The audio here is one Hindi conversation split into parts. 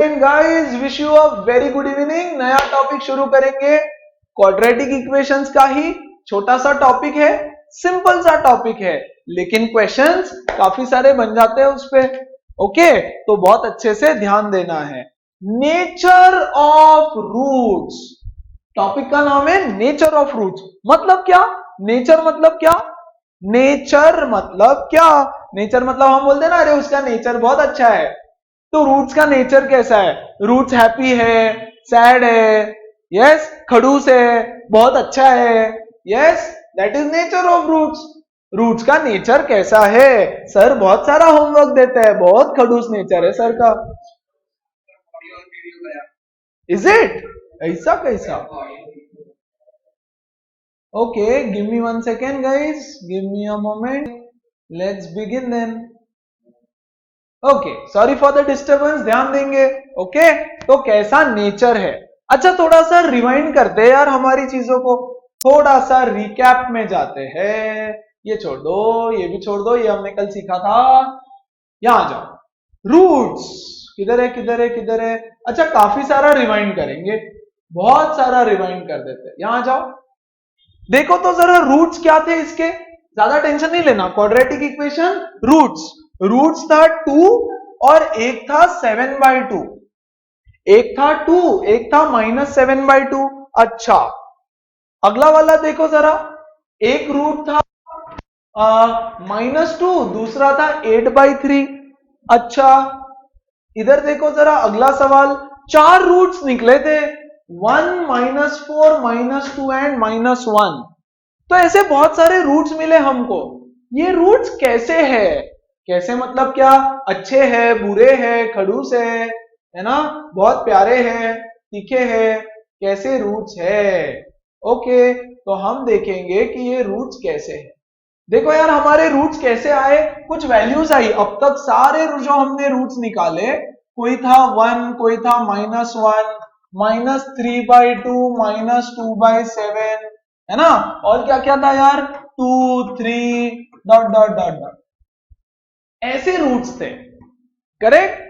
Guys, wish you a very good evening. नया टॉपिक शुरू करेंगे क्वाड्रेटिक इक्वेशंस का ही। छोटा सा टॉपिक है, सिंपल सा टॉपिक है, लेकिन क्वेश्चंस काफी सारे बन जाते हैं उस पे। ओके, तो बहुत अच्छे से ध्यान देना है। नेचर ऑफ रूट्स, टॉपिक का नाम है नेचर ऑफ रूट्स। मतलब क्या? नेचर मतलब क्या? नेचर मतलब क्या? नेचर मतलब हम बोलते हैं ना, अरे उसका नेचर बहुत अच्छा है। तो रूट्स का नेचर कैसा है? रूट्स हैप्पी है, सैड है, यस, खड़ूस है, बहुत अच्छा है, yes, that is nature of roots. Roots का नेचर कैसा है? सर बहुत सारा होमवर्क देता है, बहुत खड़ूस नेचर है सर का। Is it? ऐसा कैसा? Okay, give me 1 second guys, give me a moment, let's begin then. Okay, sorry for the disturbance, ध्यान देंगे। ओके, तो कैसा नेचर है? अच्छा, थोड़ा सा रिवाइंड करते हैं यार हमारी चीजों को, थोड़ा सा रिकैप में जाते हैं। ये छोड़ दो, ये भी छोड़ दो, ये हमने कल सीखा था। यहां जाओ। रूट्स किधर है, किधर है, किधर है? अच्छा, काफी सारा रिवाइंड करेंगे, बहुत सारा रिवाइंड कर देते हैं। यहां जाओ, देखो तो जरा रूट्स क्या थे इसके। ज्यादा टेंशन नहीं लेना। क्वाड्रेटिक इक्वेशन रूट्स था 2 और एक था 7/2। एक था 2, एक था -7/2। अच्छा, अगला वाला देखो जरा। एक रूट था -2, दूसरा था 8/3। अच्छा, इधर देखो जरा अगला सवाल। 4 रूट्स निकले थे, 1, -4, -2 एंड -1। तो ऐसे बहुत सारे रूट्स मिले हमको। ये रूट्स कैसे है? कैसे मतलब क्या? अच्छे हैं, बुरे हैं, खड़ूस है ना, बहुत प्यारे हैं, तीखे हैं, कैसे रूट्स है? ओके, तो हम देखेंगे कि ये रूट्स कैसे है। देखो यार, हमारे रूट्स कैसे आए? कुछ वैल्यूज आई। अब तक सारे जो हमने रूट्स निकाले, कोई था 1, कोई था -1, -3/2, -2/7, है ना, और क्या क्या था यार, 2, 3, डॉट डॉट डॉट डॉट, ऐसे रूट्स थे। करेक्ट,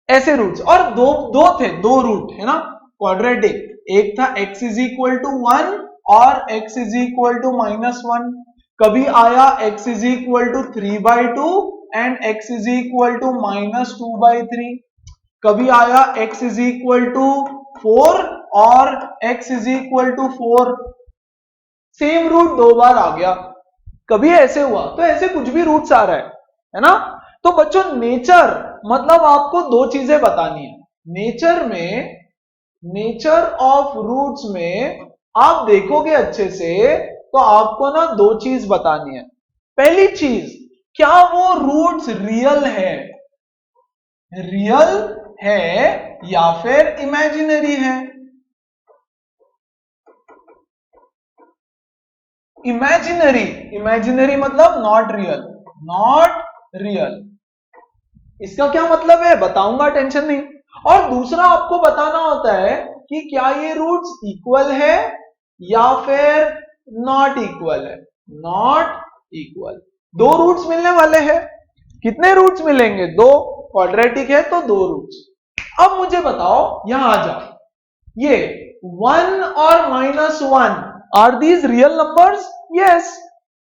ऐसे रूट्स। और दो दो थे, दो रूट है ना क्वाड्रेटिक। एक था x इज इक्वल टू 1 और x इज इक्वल टू -1। कभी आया x is equal to 3/2 and x is equal to -2/3। कभी आया x इज इक्वल टू 4 और x is equal to 4। Same root दो बार आ गया। कभी ऐसे हुआ। तो ऐसे कुछ भी रूट्स आ रहा है ना। तो बच्चों, नेचर मतलब आपको दो चीजें बतानी है। नेचर में, नेचर ऑफ रूट्स में आप देखोगे अच्छे से तो आपको ना दो चीज बतानी है। पहली चीज, क्या वो रूट्स रियल है? रियल है या फिर इमेजिनरी है? इमेजिनरी, इमेजिनरी मतलब नॉट रियल, नॉट रियल। इसका क्या मतलब है बताऊंगा, टेंशन नहीं। और दूसरा आपको बताना होता है कि क्या ये रूट्स इक्वल है या फिर नॉट इक्वल है। Not equal. दो रूट्स मिलने वाले हैं। कितने रूट्स मिलेंगे? दो। क्वाड्रेटिक है तो दो रूट्स। अब मुझे बताओ, यहां आ जाओ, ये 1 और -1, are these real numbers? Yes.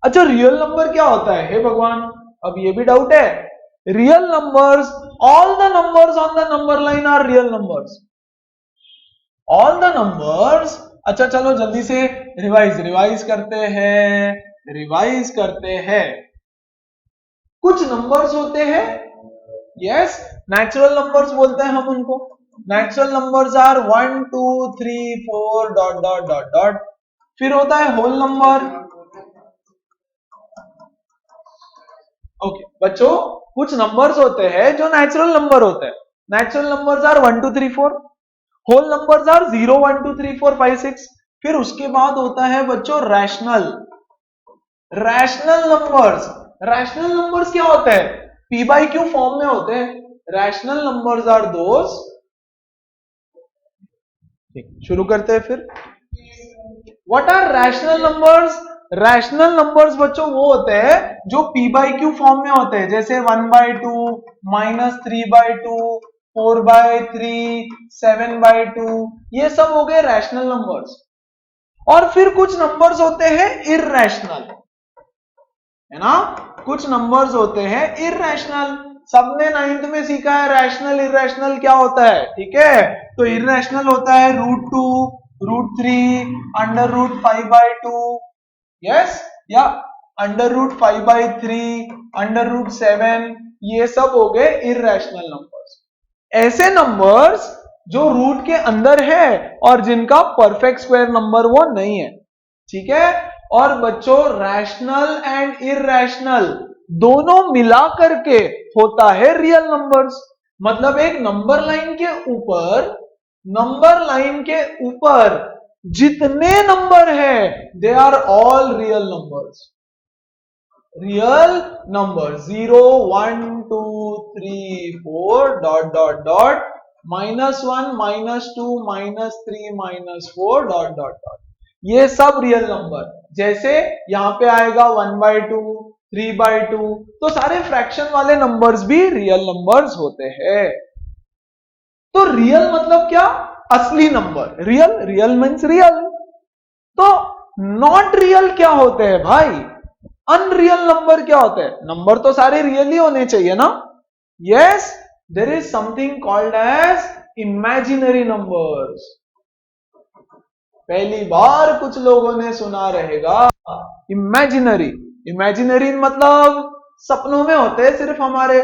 अच्छा, रियल नंबर क्या होता है? हे भगवान, अब ये भी डाउट है। Real numbers, all the numbers on the number line are real numbers. All the numbers. अच्छा चलो जल्दी से रिवाइज करते हैं, रिवाइज करते हैं। कुछ नंबर्स होते हैं, यस, नेचुरल नंबर्स बोलते हैं हम उनको। Natural numbers are 1, 2, 3, 4 dot dot dot dot. फिर होता है होल नंबर। ओके बच्चों, कुछ नंबर्स होते हैं जो नेचुरल नंबर होते हैं। Natural numbers are 1, 2, 3, 4। Whole numbers are 0, 1, 2, 3, 4, 5, 6। फिर उसके बाद होता है बच्चों rational. Rational numbers. Rational numbers क्या होते हैं? p by q फॉर्म में होते हैं। रैशनल नंबर्स आर दोस, शुरू करते हैं फिर। What are rational numbers? Rational numbers बच्चों वो होते हैं जो p by q फॉर्म में होते हैं, जैसे 1/2, -3/2, 4/3, 7/2, ये सब हो गए रैशनल नंबर्स। और फिर कुछ नंबर्स होते हैं इररेशनल, है ना, कुछ नंबर्स होते हैं इररेशनल। सबने 9th में सीखा है रैशनल इररेशनल क्या होता है, ठीक है। तो इररेशनल होता है √2, √3, √5/2, यस, या √5/3, √7, ये सब हो गए इररेशनल नंबर्स। ऐसे नंबर्स जो रूट के अंदर है और जिनका परफेक्ट स्क्वायर नंबर वो नहीं है, ठीक है। और बच्चों रैशनल एंड इररेशनल दोनों मिला करके होता है रियल नंबर्स। मतलब एक नंबर लाइन के ऊपर जितने नंबर है they are all real numbers. Real number 0, 1, 2, 3, 4 ... -1, -2, -3, -4 ... ये सब रियल नंबर। जैसे यहां पे आएगा 1/2, 3/2, तो सारे फ्रैक्शन वाले नंबर्स भी रियल नंबर्स होते हैं। तो रियल मतलब क्या, असली नंबर। Real means real. तो नॉट रियल क्या होते हैं भाई, अनरियल नंबर क्या होते हैं। नंबर तो सारे रियल ही होने चाहिए ना। Yes, there is something called as imaginary numbers. पहली बार कुछ लोगों ने सुना रहेगा इमेजिनरी मतलब सपनों में होते हैं, सिर्फ हमारे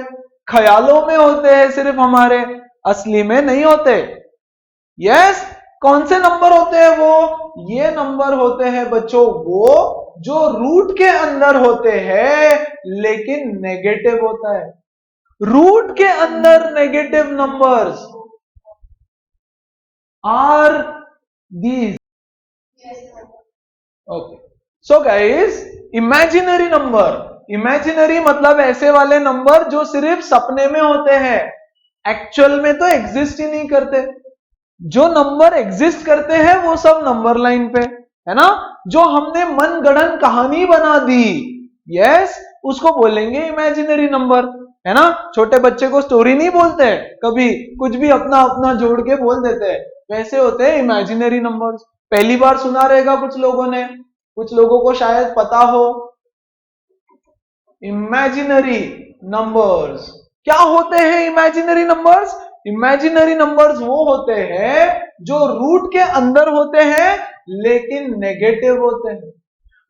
ख्यालों में होते हैं, सिर्फ हमारे, असली में नहीं होते। यस, कौन से नंबर होते हैं वो, ये नंबर होते हैं बच्चों वो जो रूट के अंदर होते हैं लेकिन नेगेटिव होता है। रूट के अंदर negative numbers are these. Okay, so guys, imaginary मतलब ऐसे वाले नंबर जो सिर्फ सपने में होते हैं, एक्चुअल में तो एग्जिस्ट ही नहीं करते। जो नंबर एग्जिस्ट करते हैं वो सब नंबर लाइन पे है ना, जो हमने मनगढ़ंत कहानी बना दी, यस, उसको बोलेंगे इमेजिनरी नंबर, है ना। छोटे बच्चे को स्टोरी नहीं बोलते, कभी कुछ भी अपना अपना जोड़ के बोल देते हैं, वैसे होते हैं इमेजिनरी नंबर्स। पहली बार सुना रहेगा कुछ लोगों ने, कुछ लोगों को शायद पता हो। इमेजिनरी नंबर्स क्या होते हैं, इमेजिनरी नंबर्स वो होते हैं जो रूट के अंदर होते हैं लेकिन नेगेटिव होते हैं।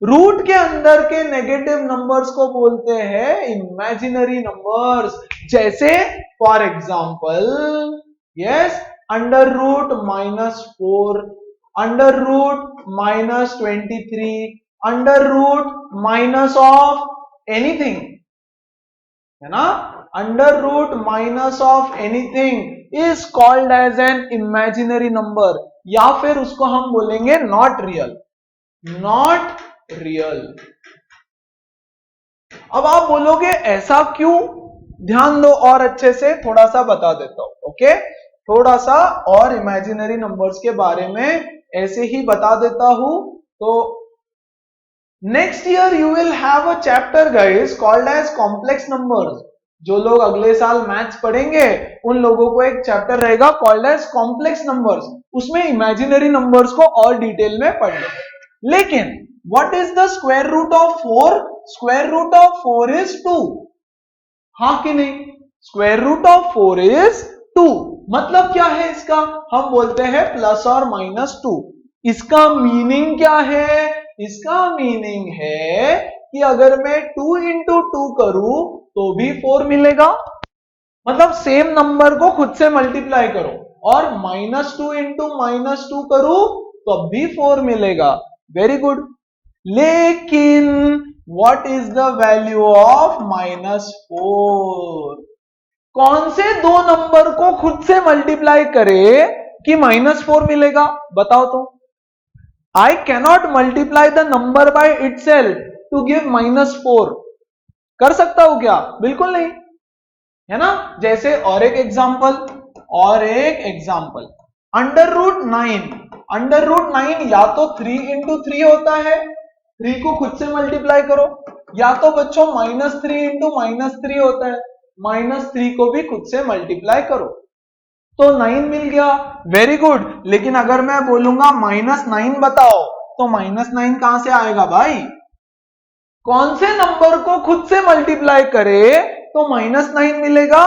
रूट के अंदर के नेगेटिव नंबर्स को बोलते हैं इमेजिनरी नंबर्स। जैसे फॉर एग्जांपल, यस, √-4, √-23, √- एनीथिंग, है ना। √-Anything is called as an imaginary number, या फिर उसको हम बोलेंगे नॉट रियल। अब आप बोलोगे ऐसा क्यों, ध्यान दो और अच्छे से, थोड़ा सा बता देता हूं, ओके। थोड़ा सा और इमेजिनरी नंबर्स के बारे में ऐसे ही बता देता हूं। तो next year you will have a chapter guys called as complex numbers. जो लोग अगले साल मैथ्स पढ़ेंगे उन लोगों को एक चैप्टर रहेगा कॉल्ड एज कॉम्प्लेक्स नंबर्स, उसमें इमेजिनरी नंबर्स को और डिटेल में पढ़ेंगे। लेकिन what is the square root of 4? Square root of 4 is 2, हाँ कि नहीं। स्क्वायर रूट ऑफ 4 इज 2, मतलब क्या है इसका, हम बोलते हैं +or-2। इसका मीनिंग क्या है, इसका मीनिंग है कि अगर मैं 2 into 2 करूं तो भी 4 मिलेगा। मतलब सेम नंबर को खुद से मल्टीप्लाई करो और -2 into -2 करूं तो अब भी 4 मिलेगा। Very good. लेकिन what is the value of -4? कौन से दो नंबर को खुद से मल्टीप्लाई करे कि -4 मिलेगा, बताओ तो। I cannot multiply the number by itself to give -4। कर सकता हूं क्या? बिल्कुल नहीं, है ना। जैसे और एक एग्जांपल, √9 या तो 3 into 3 होता है, 3 को खुद से मल्टीप्लाई करो, या तो बच्चों -3 into -3 होता है, -3 को भी खुद से मल्टीप्लाई करो। तो 9 मिल गया, वेरी गुड। लेकिन अगर मैं बोलूंगा -9 बताओ, तो -9 कहां से आएगा भाई? कौन से नंबर को खुद से मल्टीप्लाई करे तो -9 मिलेगा?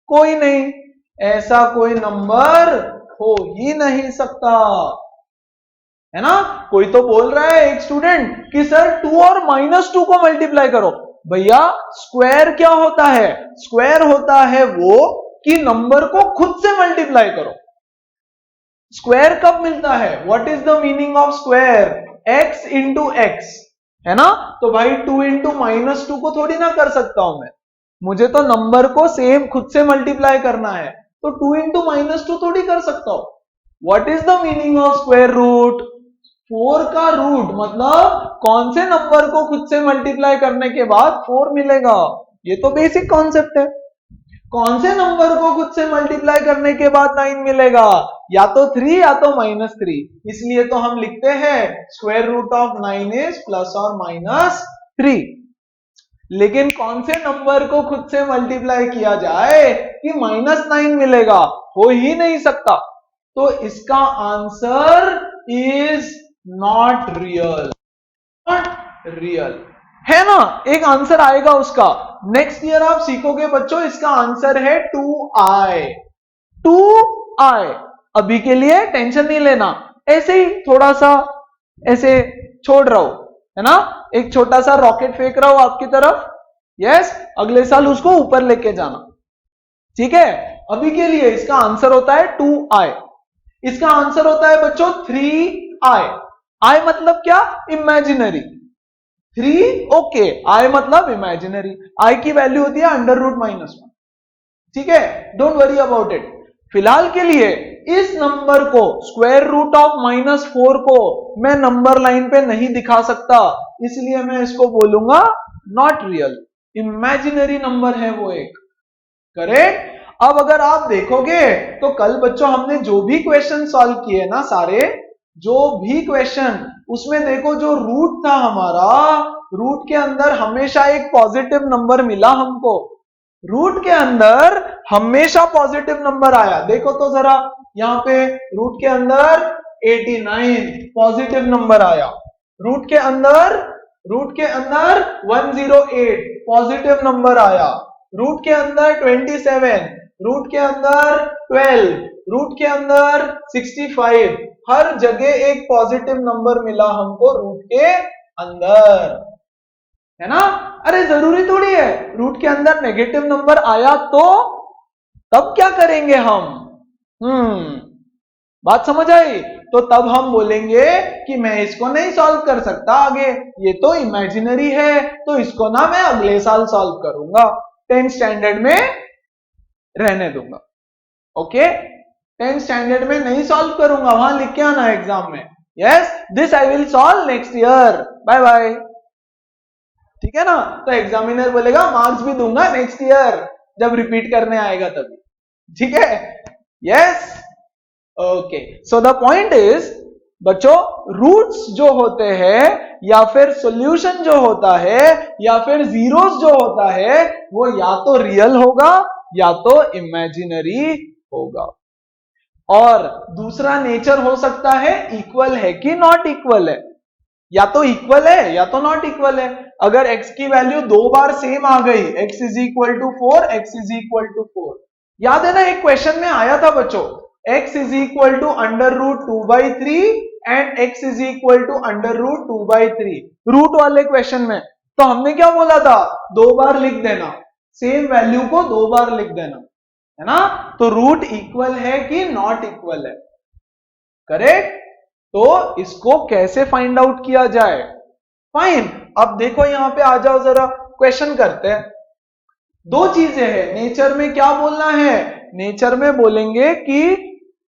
कोई नहीं, ऐसा कोई नंबर हो ही नहीं सकता, है ना। कोई तो बोल रहा है एक स्टूडेंट कि सर 2 और -2 को मल्टीप्लाई करो। भैया स्क्वायर क्या होता है? स्क्वायर होता है वो कि नंबर को खुद से मल्टीप्लाई करो। स्क्वायर कब मिलता है? What is the meaning of square? x into x, है ना। तो भाई 2 इंटू -2 को थोड़ी ना कर सकता हूं मैं, मुझे तो नंबर को सेम खुद से मल्टीप्लाई करना है, तो 2 इंटू -2 थोड़ी कर सकता हूं। What is the meaning of square root? 4 का रूट, मतलब कौन से नंबर को खुद से मल्टीप्लाई करने के बाद 4 मिलेगा। ये तो बेसिक कॉन्सेप्ट है। कौन से नंबर को खुद से मल्टीप्लाई करने के बाद 9 मिलेगा? या तो 3 या तो -3। इसलिए तो हम लिखते हैं square root of 9 is +or-3। लेकिन कौन से नंबर को खुद से मल्टीप्लाई किया जाए कि -9 मिलेगा? हो ही नहीं सकता। तो इसका answer is not real, not real, है ना। एक आंसर आएगा उसका, नेक्स्ट ईयर आप सीखोगे बच्चों। इसका आंसर है 2i। 2i। अभी के लिए टेंशन नहीं लेना, ऐसे ही थोड़ा सा ऐसे छोड़ रहा हूं, है ना। एक छोटा सा रॉकेट फेंक रहा हूं आपकी तरफ। यस, अगले साल उसको ऊपर लेके जाना, ठीक है। अभी के लिए इसका आंसर होता है 2i। इसका आंसर होता है बच्चों 3i। i मतलब क्या? इमेजिनरी। 3 ओके, i मतलब इमेजिनरी। i की वैल्यू होती है √-1, ठीक है। Don't worry about it. फिलहाल के लिए इस नंबर को, स्क्वायर रूट ऑफ -4 को मैं नंबर लाइन पे नहीं दिखा सकता, इसलिए मैं इसको बोलूंगा नॉट रियल, इमेजिनरी नंबर है वो एक। करेक्ट। अब अगर आप देखोगे तो कल बच्चों हमने जो भी क्वेश्चन सॉल्व किए ना, सारे जो भी क्वेश्चन, उसमें देखो जो रूट था हमारा, रूट के अंदर हमेशा एक पॉजिटिव नंबर मिला हमको। रूट के अंदर हमेशा पॉजिटिव नंबर आया। देखो तो जरा यहां पे रूट के अंदर 89 पॉजिटिव नंबर आया। रूट के अंदर 108 पॉजिटिव नंबर आया। रूट के अंदर 27, रूट के अंदर 12, रूट के अंदर 65, हर जगह एक पॉजिटिव नंबर मिला हमको रूट के अंदर, है ना। अरे जरूरी थोड़ी है रूट के अंदर नेगेटिव नंबर आया तो तब क्या करेंगे हम? बात समझ आई? तो तब हम बोलेंगे कि मैं इसको नहीं सॉल्व कर सकता आगे, ये तो इमेजिनरी है, तो इसको ना मैं अगले साल सॉल्व करूंगा, 10th स्टैंडर्ड में रहने दूंगा। ओके, 10th स्टैंडर्ड में नहीं सॉल्व करूंगा, वहां लिख के आना एग्जाम में, yes this I will solve next year, bye bye. ठीक है ना। तो एग्जामिनर बोलेगा मार्क्स भी दूंगा नेक्स्ट ईयर जब रिपीट करने आएगा तभी, ठीक है। Yes, okay. So the point is बच्चों, रूट्स जो होते हैं या फिर सॉल्यूशन जो होता है या फिर जीरोस जो होता है वो या तो रियल होगा या तो इमेजिनरी होगा। और दूसरा नेचर हो सकता है इक्वल है कि नॉट इक्वल है, या तो इक्वल है या तो नॉट इक्वल है। अगर x की वैल्यू 2 बार सेम आ गई, x is equal to 4, x is equal to 4, याद है ना एक क्वेश्चन में आया था बच्चों, x is equal to √2/3 and x is equal to √2/3 root वाले क्वेश्चन में। तो हमने क्या बोला था? 2 बार लिख देना, सेम वैल्यू को 2 बार लिख देना, है ना। तो रूट इक्वल है कि नॉट इक्वल है, करेक्ट। तो इसको कैसे फाइंड आउट किया जाए? फाइन, अब देखो यहां पे आ जाओ, जरा क्वेश्चन करते हैं। दो चीजें हैं, नेचर में क्या बोलना है? नेचर में बोलेंगे कि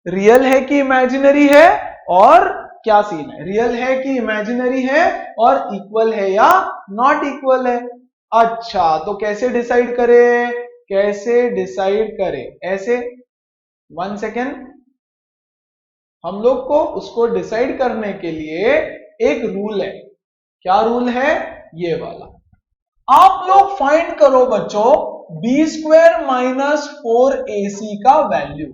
रियल है कि इमेजिनरी है, और क्या सीन है, रियल है कि इमेजिनरी है, और इक्वल है या नॉट इक्वल है। अच्छा, तो कैसे डिसाइड करें? कैसे डिसाइड करें? ऐसे 1 सेकेंड, हम लोग को उसको डिसाइड करने के लिए एक रूल है। क्या रूल है? ये वाला। आप लोग फाइंड करो बच्चों b² - 4ac का वैल्यू।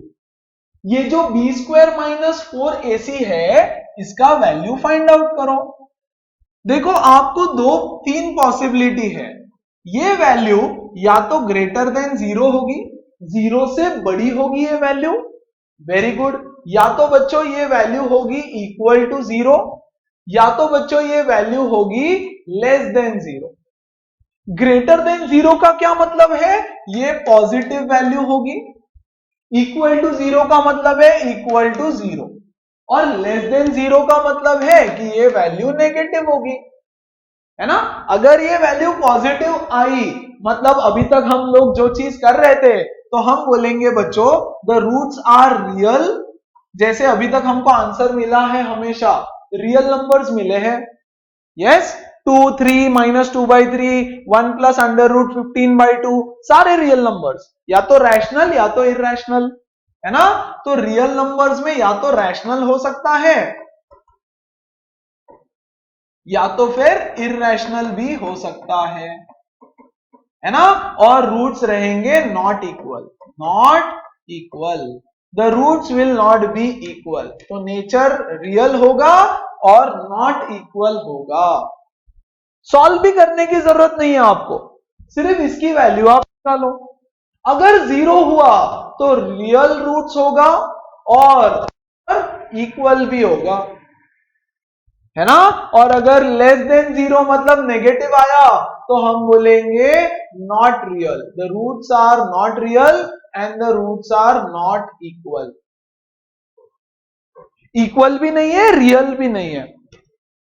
ये जो बी स्क्वायर माइनस 4ac है इसका वैल्यू फाइंड आउट करो। देखो आपको तीन पॉसिबिलिटी है। ये वैल्यू या तो ग्रेटर देन 0 होगी, 0 से बड़ी होगी ये वैल्यू, वेरी गुड, या तो बच्चों ये वैल्यू होगी इक्वल टू 0, या तो बच्चों ये वैल्यू होगी लेस देन 0। ग्रेटर देन 0 का क्या मतलब है? ये पॉजिटिव वैल्यू होगी, इक्वल टू 0 का मतलब है इक्वल टू 0, और लेस देन 0 का मतलब है कि ये वैल्यू नेगेटिव होगी, है ना। अगर ये वैल्यू पॉजिटिव आई मतलब अभी तक हम लोग जो चीज कर रहे थे तो हम बोलेंगे बच्चों द रूट्स आर रियल। जैसे अभी तक हमको आंसर मिला है हमेशा रियल नंबर्स मिले हैं, yes, 2 3 minus 2/3 1 plus under root 15/2 सारे रियल नंबर्स, या तो रैशनल या तो इरैशनल, है ना। तो रियल नंबर्स में या तो रैशनल हो सकता है या तो फिर इरैशनल भी हो सकता है ना। और रूट्स रहेंगे not equal, not equal, the roots will not be equal. तो नेचर रियल होगा और नॉट इक्वल होगा। सॉल्व भी करने की जरूरत नहीं है आपको, सिर्फ इसकी वैल्यू आप निकालो। अगर 0 हुआ तो रियल रूट्स होगा और इक्वल भी होगा, है ना। और अगर लेस देन 0 मतलब नेगेटिव आया तो हम बोलेंगे not real, the roots are not real and the roots are not equal. Equal भी नहीं है, रियल भी नहीं है,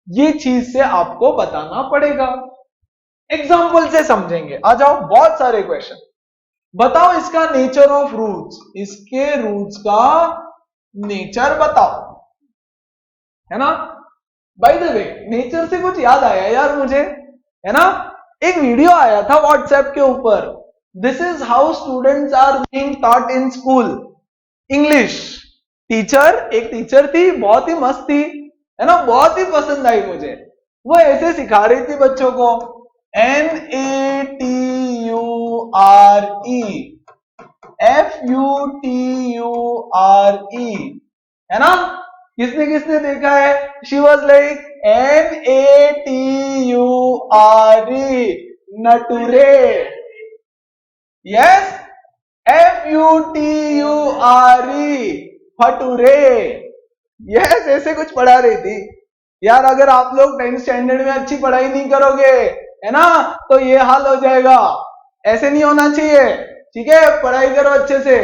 ये चीज से आपको बताना पड़ेगा। एग्जाम्पल से समझेंगे, आ जाओ, बहुत सारे क्वेश्चन। बताओ इसका नेचर ऑफ रूट्स, इसके रूट्स का नेचर बताओ, है ना। बाय द वे नेचर से कुछ याद आया यार मुझे, है ना। एक वीडियो आया था व्हाट्सएप के ऊपर, this is how students are being taught in school English. एक टीचर थी, बहुत ही मस्त थी, है ना, बहुत ही पसंद आई मुझे। वो ऐसे सिखा रही थी बच्चों को NATURE FUTURE, है ना। किसने किसने देखा है? She was like NATURE nature, yes, FUTURE future, yes, ऐसे कुछ पढ़ा रही थी यार। अगर आप लोग 10th स्टैंडर्ड में अच्छी पढ़ाई नहीं करोगे, है ना, तो ये हाल हो जाएगा। ऐसे नहीं होना चाहिए, ठीक है। पढ़ाई करो अच्छे से,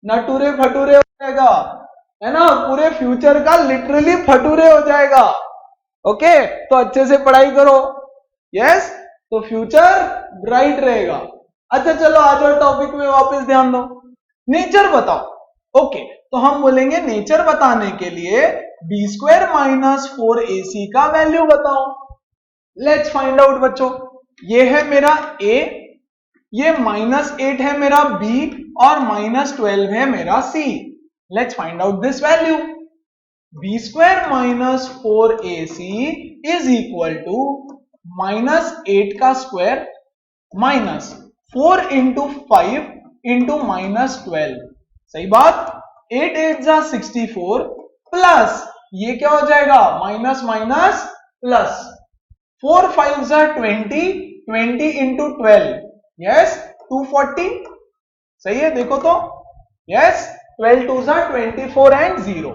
नटुरे फटूरे हो जाएगा, है ना, पूरे फ्यूचर का लिटरली फटूरे हो जाएगा। ओके, तो अच्छे से पढ़ाई करो, यस, तो फ्यूचर ब्राइट रहेगा। अच्छा चलो आ जाओ टॉपिक में वापस ध्यान दो। नेचर बताओ, ओके, तो हम बोलेंगे नेचर बताने के लिए बी स्क्वायर माइनस 4ac का वैल्यू बताओ। लेट्स फाइंड आउट बच्चों। ये है मेरा a, ये -8 है मेरा b और -12 है मेरा c। Let's find out this value. B square minus 4ac is equal to -8 का स्क्वायर माइनस 4 इंटू 5 इंटू -12, सही बात, 8 8 जा 64 प्लस ये क्या हो जाएगा माइनस माइनस प्लस 4 5 जा 20, 20 इंटू 12, यस 240, सही है, देखो तो, यस, 12 2 जा 24 एंड 0,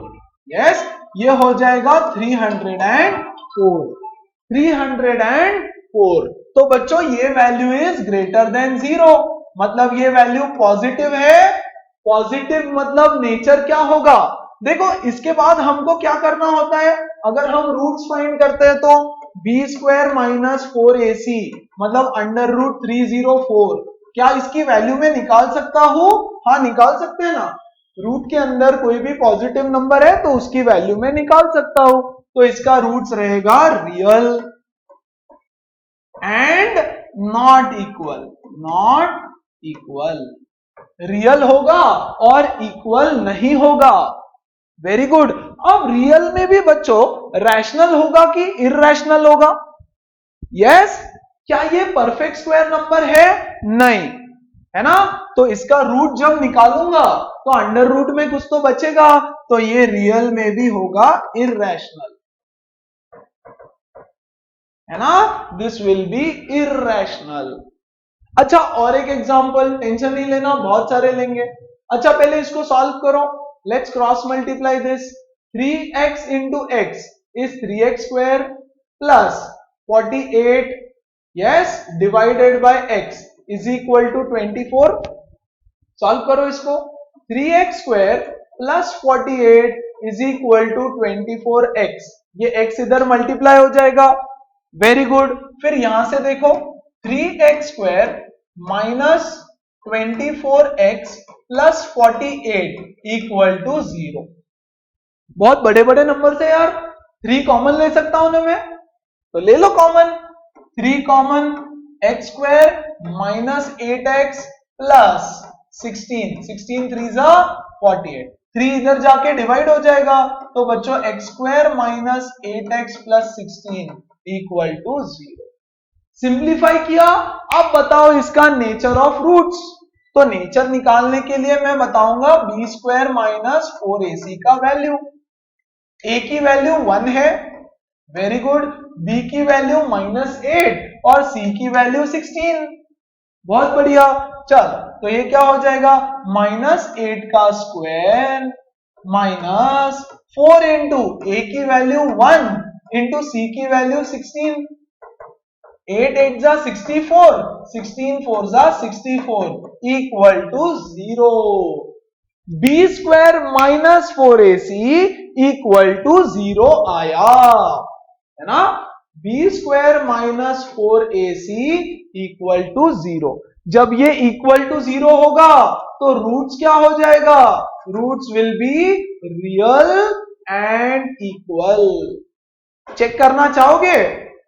यस, ये हो जाएगा 304। तो बच्चों ये वैल्यू इज ग्रेटर देन 0, मतलब ये वैल्यू पॉजिटिव है। पॉजिटिव मतलब नेचर क्या होगा? देखो इसके बाद हमको क्या करना होता है, अगर हम रूट्स फाइंड करते हैं तो बी स्क्वायर माइनस 4ac मतलब अंडर रूट 304, क्या इसकी वैल्यू में निकाल सकता हूं? हाँ निकाल सकते हैं ना, रूट के अंदर कोई भी पॉजिटिव नंबर है तो उसकी वैल्यू में निकाल सकता हूं। तो इसका रूट्स रहेगा real and not equal, real होगा और इक्वल नहीं होगा। Very good. अब रियल में भी बच्चों रैशनल होगा कि इरैशनल होगा? यस, क्या ये परफेक्ट स्क्वायर नंबर है? नहीं, है ना। तो इसका रूट जब निकालूंगा तो अंडर रूट में कुछ तो बचेगा, तो ये रियल में भी होगा इर्रेशनल, है ना। This will be irrational. अच्छा और एक एग्जांपल, टेंशन नहीं लेना, बहुत सारे लेंगे। अच्छा पहले इसको सॉल्व करो, let's cross multiply this. 3x into x is 3x square plus 48 yes divided by x is equal to 24। Solve करो इसको। 3x square plus 48 is equal to 24x, ये x इधर मल्टीप्लाई हो जाएगा, वेरी गुड। फिर यहां से देखो 3x square minus 24x plus 48 equal to 0। बहुत बड़े बड़े नंबर से यार, 3 कॉमन ले सकता हूं ना मैं, तो ले लो common. 3 common, x square minus 8x plus 16, 16 3 जा 48, 3 इधर जाके डिवाइड हो जाएगा, तो बच्चों x square minus 8x plus 16 equal to 0। Simplify किया। अब बताओ इसका नेचर ऑफ रूट्स। तो नेचर निकालने के लिए मैं बताऊंगा बी स्क्वायर माइनस 4ac का वैल्यू। a की वैल्यू 1 है, वेरी गुड। b की वैल्यू माइनस 8 और c की वैल्यू 16, बहुत बढ़िया। चल तो ये क्या हो जाएगा, माइनस 8 का स्क्वायर माइनस 4 इंटू a की वैल्यू 1 इंटू c की वैल्यू 16, 8 8 जा 64, 16 4 जा 64 equal to 0। b square minus 4ac equal to 0 आया, है ना। b square minus 4ac equal to 0। जब ये इक्वल टू 0 होगा तो रूट्स क्या हो जाएगा, roots will be real and equal. Check करना चाहोगे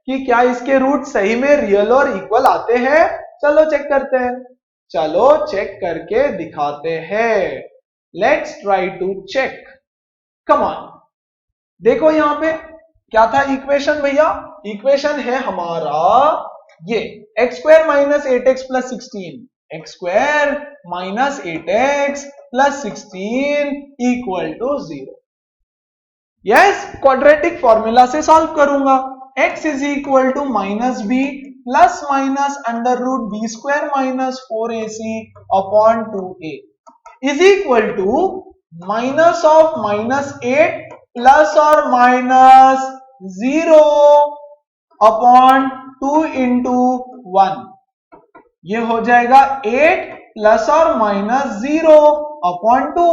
कि क्या इसके रूट सही में रियल और इक्वल आते हैं? चलो चेक करते हैं, चलो चेक करके दिखाते हैं। Let's try to check, come on. देखो यहां पे क्या था इक्वेशन भैया, इक्वेशन है हमारा ये x square minus 8x plus 16, x square minus 8x plus 16 equal to 0। Yes, quadratic formula से सॉल्व करूंगा। x is equal to minus b plus minus under root b square minus 4ac upon 2a is equal to minus of minus 8 plus और माइनस 0 अपॉन 2 इंटू 1, ये हो जाएगा 8 प्लस और माइनस 0 अपॉन 2।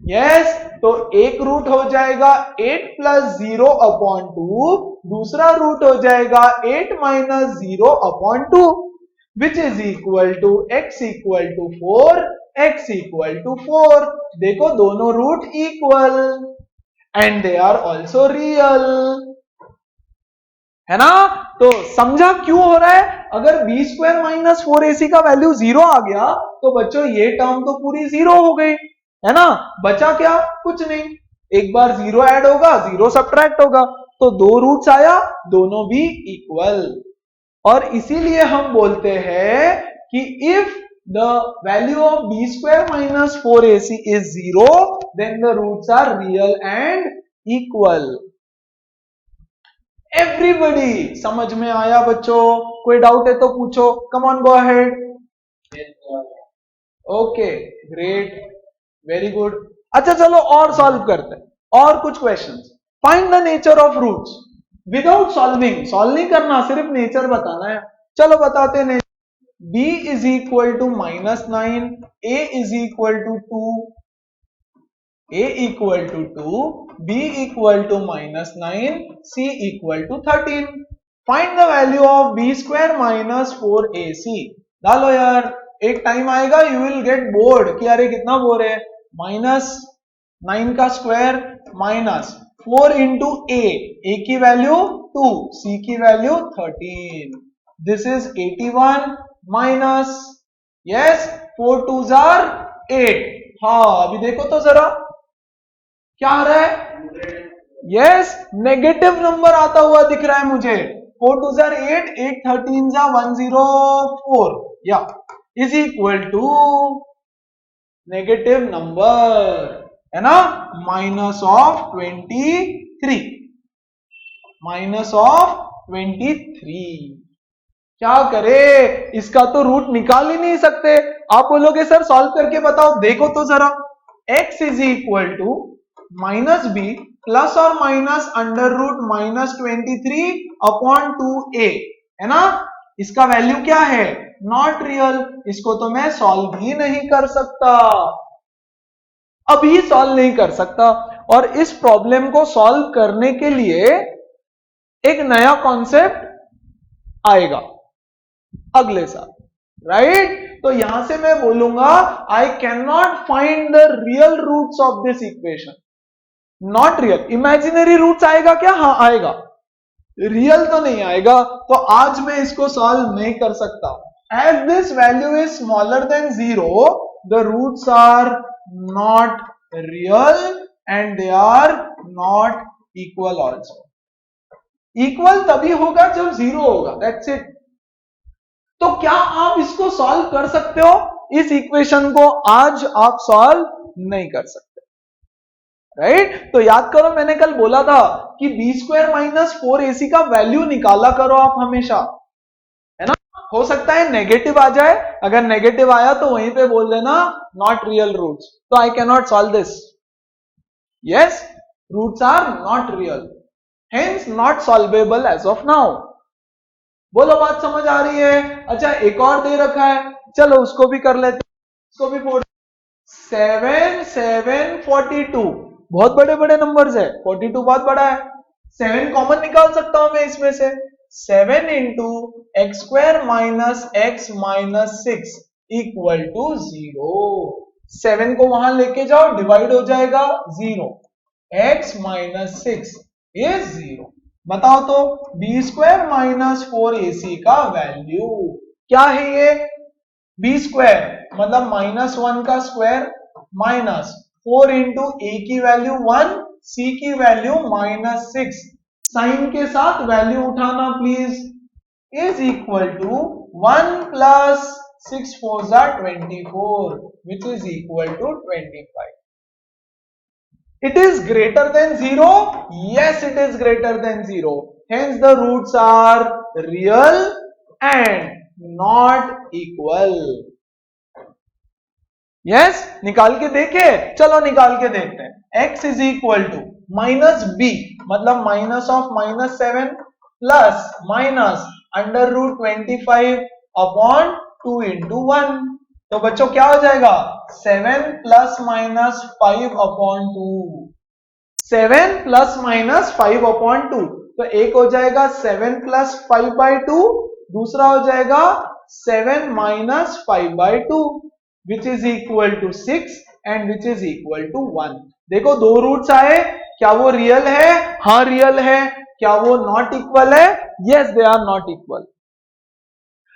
यस, तो एक रूट हो जाएगा 8 प्लस 0 अपॉन 2, दूसरा रूट हो जाएगा 8 minus 0 upon 2 which is equal to x equal to 4, x equal to 4। देखो दोनों root equal and they are also real, है ना। तो समझा क्यों हो रहा है, अगर बी स्क्वायर माइनस 4ac का वैल्यू 0 आ गया तो बच्चों ये टर्म तो पूरी 0 हो गई, है ना। बचा क्या, कुछ नहीं, एक बार 0 ऐड होगा 0 सब्ट्रैक्ट होगा, तो दो रूट्स आया, दोनों भी इक्वल। और इसीलिए हम बोलते हैं कि if the value of b square minus 4ac is 0 then the roots are real and equal. Everybody समझ में आया बच्चों? कोई डाउट है तो पूछो, come on go ahead. Okay great, very good. अच्छा चलो और सॉल्व करते हैं, और कुछ questions. Find the nature of roots without solving, solve नहीं करना, सिर्फ नेचर बताना है। चलो बताते हैं। b is equal to minus 9, a is equal to 2, a equal to 2, b equal to minus 9, c equal to 13। Find the value of b square minus 4ac। डालो यार, एक टाइम आएगा यू विल गेट बोर्ड कि अरे कितना बोर है, माइनस 9 का स्क्वायर माइनस 4 इंटू a की वैल्यू 2, c की value 13, this is 81 minus, yes 4 2 जार 8। हाँ अभी देखो तो जरा क्या आ रहा है, यस नेगेटिव नंबर आता हुआ दिख रहा है मुझे। 4 2 जार 8, 8 13 जा 104, या is equal to negative number, है ना, -23, -23। क्या करे, इसका तो रूट निकाल ही नहीं सकते। आप बोलोगे सर सॉल्व करके बताओ, देखो तो जरा, x is equal to -b plus और माइनस √-23 अपॉन 2a, है ना। इसका वैल्यू क्या है, नॉट रियल। इसको तो मैं सॉल्व ही नहीं कर सकता, अभी सॉल्व नहीं कर सकता। और इस प्रॉब्लम को सॉल्व करने के लिए एक नया कॉन्सेप्ट आएगा अगले साल, राइट। तो यहां से मैं बोलूंगा I can not find the real roots of this equation, not real. Imaginary roots आएगा क्या, हाँ आएगा, रियल तो नहीं आएगा। तो आज मैं इसको सॉल्व नहीं कर सकता। As this value is smaller than 0, the roots are not real and they are not equal also. Equal तभी होगा जब 0 होगा, दैट्स इट। तो क्या आप इसको सॉल्व कर सकते हो, इस इक्वेशन को आज आप सॉल्व नहीं कर सकते, राइट। तो याद करो, मैंने कल बोला था कि b² - 4ac का वैल्यू निकाला करो आप हमेशा, है ना। हो सकता है नेगेटिव आ जाए, अगर नेगेटिव आया तो वहीं पे बोल देना नॉट रियल रूट्स, तो I can not solve this, yes, roots are not real, hence not solvable as of now. बोलो बात समझ आ रही है। अच्छा, एक और दे रखा है, चलो उसको भी कर लेते, उसको भी 7, 7, 42, बहुत बड़े बड़े नंबर्स है, 42 बहुत बड़ा है। 7 कॉमन निकाल सकता हूं मैं इसमें से, 7 into x² - x - 6 equal to 0। 7 को वहां लेके जाओ, डिवाइड हो जाएगा 0, x - 6 इज 0। बताओ तो b² - 4ac का वैल्यू क्या है, ये b² मतलब -1 का स्क्वायर माइनस 4 इंटू a की वैल्यू 1, c की वैल्यू -6, साइन के साथ वैल्यू उठाना please, is equal to 1 plus 6 4 24 which is equal to 25। It is greater than 0? Yes, it is greater than 0. Hence the roots are real and not equal. Yes, निकाल के देखे, चलो निकाल के देखते हैं। x is equal to -b मतलब -(-7) प्लस माइनस √25 अपॉन 2 इंटू 1। तो बच्चों क्या हो जाएगा, 7 + -5 अपॉन 2, 7 + -5 अपॉन 2। तो एक हो जाएगा 7 + 5/2, दूसरा हो जाएगा 7 - 5/2 which is equal to 6 and which is equal to 1। देखो दो रूट्स आए, क्या वो रियल है, हाँ रियल है। क्या वो नॉट इक्वल है, yes they are not equal.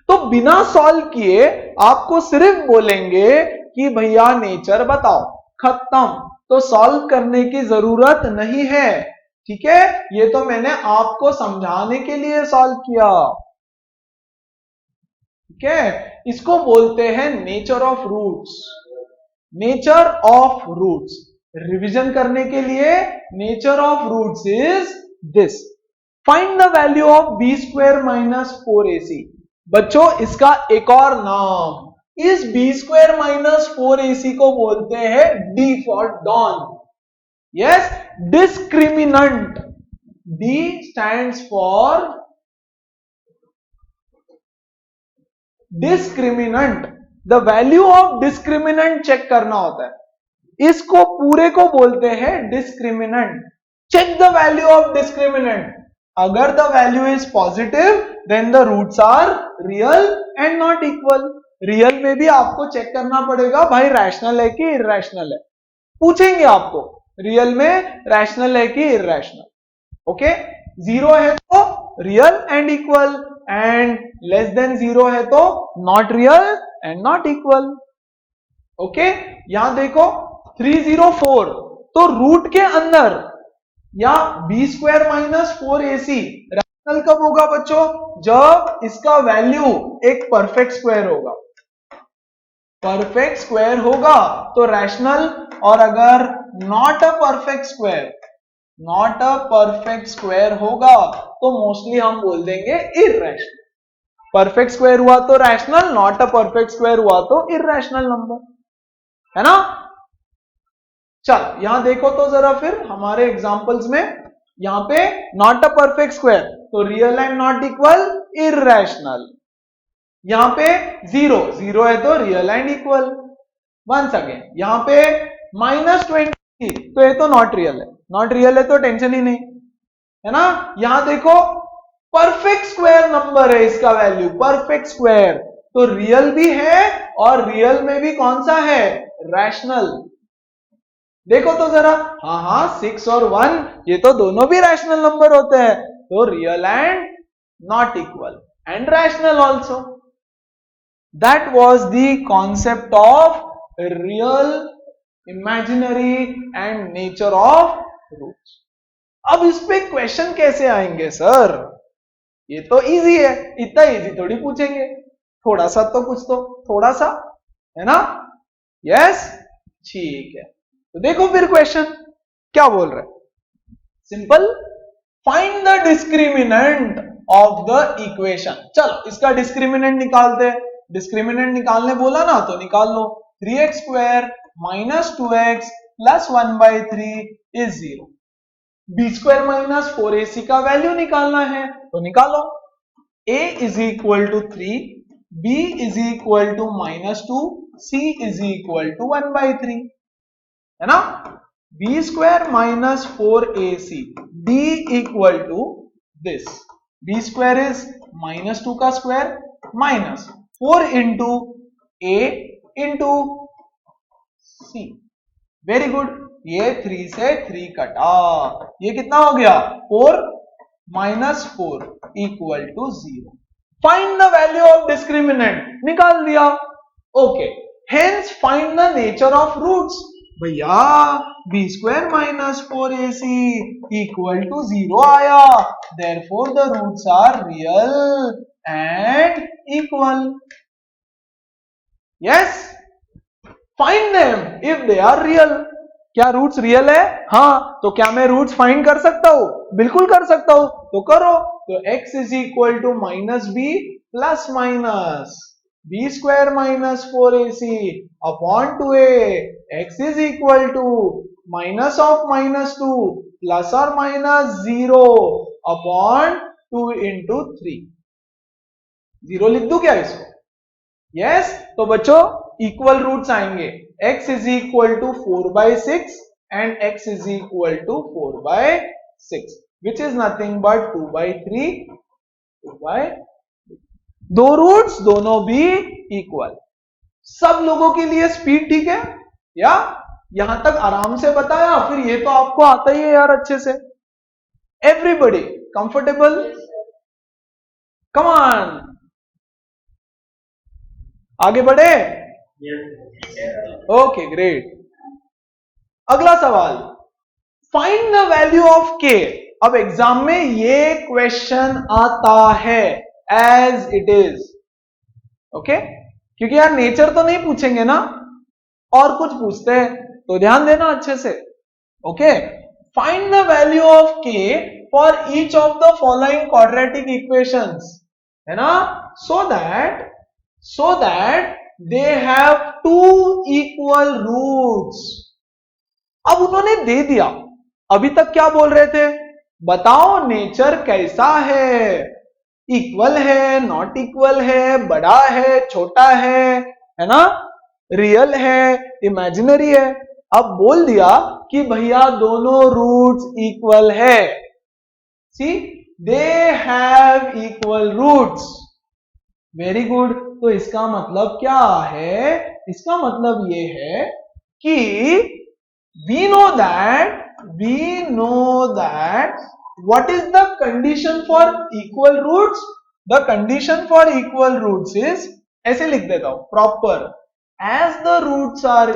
तो बिना सॉल्व किए आपको सिर्फ बोलेंगे कि भैया नेचर बताओ, खत्म। तो सॉल्व करने की जरूरत नहीं है, ठीक है। ये तो मैंने आपको समझाने के लिए सॉल्व किया, ठीक है। इसको बोलते हैं nature of roots. Nature of roots revision करने के लिए, nature of roots is this, find the value of b² - 4ac। बच्चों इसका एक और नाम, इस b² - 4ac को बोलते हैं D for Don, yes, discriminant. D stands for discriminant. The value of discriminant check करना होता है, इसको पूरे को बोलते हैं discriminant. Check the value of discriminant, अगर the value is positive then the roots are real and not equal. Real में भी आपको चेक करना पड़ेगा भाई रैशनल है कि इरैशनल है, पूछेंगे आपको रियल में रैशनल है कि इरैशनल, ओके। 0 है तो real and equal, and less than 0 है तो not real and not equal, okay. यहां देखो 304, तो रूट के अंदर या b² - 4ac रैशनल कब होगा बच्चों, जब इसका वैल्यू एक परफेक्ट स्क्वायर होगा। परफेक्ट स्क्वायर होगा तो रैशनल, और अगर नॉट अ परफेक्ट स्क्वायर होगा तो मोस्टली हम बोल देंगे इररेशनल। परफेक्ट स्क्वायर हुआ तो rational, not a perfect square हुआ तो इररेशनल नंबर, है ना। चल यहां देखो तो जरा फिर हमारे एग्जांपल्स में, यहां पे नॉट अ परफेक्ट स्क्वायर तो real and not equal irrational, यहां पे जीरो है तो real and equal. Once again यहां पे -20 तो ये तो नॉट रियल है तो टेंशन ही नहीं, है ना। यहां देखो परफेक्ट स्क्वायर नंबर है इसका वैल्यू, परफेक्ट स्क्वायर तो रियल भी है और रियल में भी कौन सा है, रैशनल। देखो तो जरा, हाँ 6 और 1 ये तो दोनों भी रैशनल नंबर होते हैं, तो real and not equal and rational also. That was the concept of real, imaginary and nature of roots. अब इस पे क्वेश्चन कैसे आएंगे सर, ये तो इजी है, इतना इजी थोड़ी पूछेंगे, थोड़ा सा तो कुछ तो, थोड़ा सा, है ना। यस ठीक है, तो देखो फिर क्वेश्चन क्या बोल रहे हैं। Simple, find the discriminant of the equation. चलो इसका डिस्क्रिमिनेंट निकालते हैं। डिस्क्रिमिनेंट निकालने बोला ना तो निकाल लो। 3x square minus 2x plus 1/3 is 0। B square minus 4ac का वैल्यू निकालना है तो निकालो। a is equal to 3, b is equal to -2, c is equal to 1/3, है ना। b square minus 4ac, d equal to this, b square is -2 का square minus 4 into a into c। Very good, ये 3 से 3 कटा, ये कितना हो गया 4 minus 4 equal to 0। Find the value of discriminant, निकाल दिया। Okay, hence find the nature of roots. भैया B square minus 4ac equal to 0 आया, therefore the roots are real and equal. Yes, find them if they are real. क्या रूट्स रियल है? हाँ, तो क्या मैं रूट्स फाइंड कर सकता हूं? बिल्कुल कर सकता हूं, तो करो। तो x is equal to minus b plus minus b square minus 4ac upon 2a, x is equal to minus of -2 plus और माइनस 0 अपॉन 2 इंटू 3। 0 लिख दूं क्या इसको? यस, तो बच्चों इक्वल रूट्स आएंगे। x is equal to 4/6 and x is equal to 4/6 which is nothing but 2/3, 2/3। दो रूट्स दोनों भी इक्वल। सब लोगों के लिए स्पीड ठीक है या? यहां तक आराम से बताया, फिर ये तो आपको आता ही है यार अच्छे से। Everybody comfortable? कम ऑन, आगे बढ़े। Okay great. अगला सवाल, find the value of k। अब एग्जाम में ये क्वेश्चन आता है एज इट इज, ओके, क्योंकि यार नेचर तो नहीं पूछेंगे ना, और कुछ पूछते हैं, तो ध्यान देना अच्छे से। Okay, find the value of k for each of the following quadratic equations, है ना, so that they have two equal roots. अब उन्होंने दे दिया, अभी तक क्या बोल रहे थे, बताओ नेचर कैसा है, इक्वल है, नॉट इक्वल है, बड़ा है, छोटा है ना, रियल है, इमेजिनरी है। अब बोल दिया कि भैया दोनों रूट्स इक्वल है। See, they have equal roots. Very good, तो इसका मतलब क्या है? इसका मतलब ये है कि we know that what is the condition for equal roots? The condition for equal roots is, ऐसे लिख देता हूं proper, as the roots are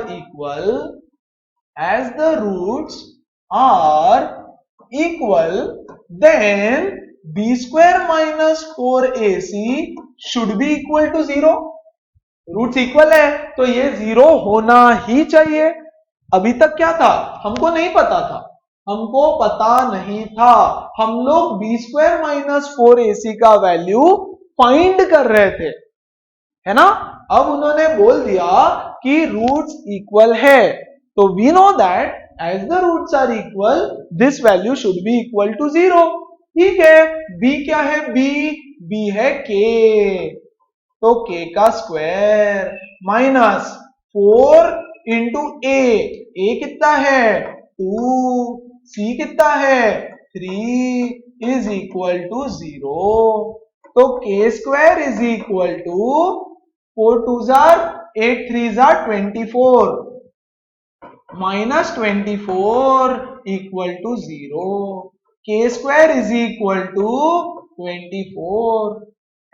equal then b square minus 4ac should be equal to 0. Roots equal है तो ये 0 होना ही चाहिए। अभी तक क्या था, हमको नहीं पता था, हमको पता नहीं था, हम लोग बी स्क्वायर माइनस 4ac का वैल्यू फाइंड कर रहे थे, है ना। अब उन्होंने बोल दिया कि रूट्स इक्वल है, तो we know that as the roots are equal this value should be equal to 0। ठीक है, b क्या है, b है k, तो k का स्क्वायर माइनस 4 इंटू a कितना है 2, c कितना है 3 इज इक्वल टू 0। तो k square is equal to 4 2 जार 8 3 जार 24 minus 24 equal to 0। k square is equal to 24,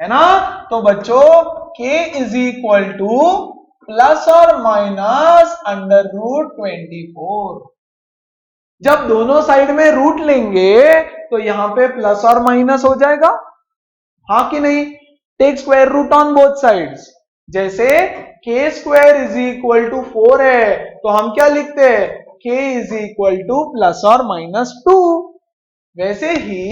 है ना। तो बच्चों k is equal to plus और माइनस अंडर रूट 24। जब दोनों साइड में रूट लेंगे तो यहां पे प्लस और माइनस हो जाएगा, हाँ कि नहीं। Take square root on both sides. जैसे k square is equal to 4 है तो हम क्या लिखते हैं, k is equal to plus और माइनस 2। वैसे ही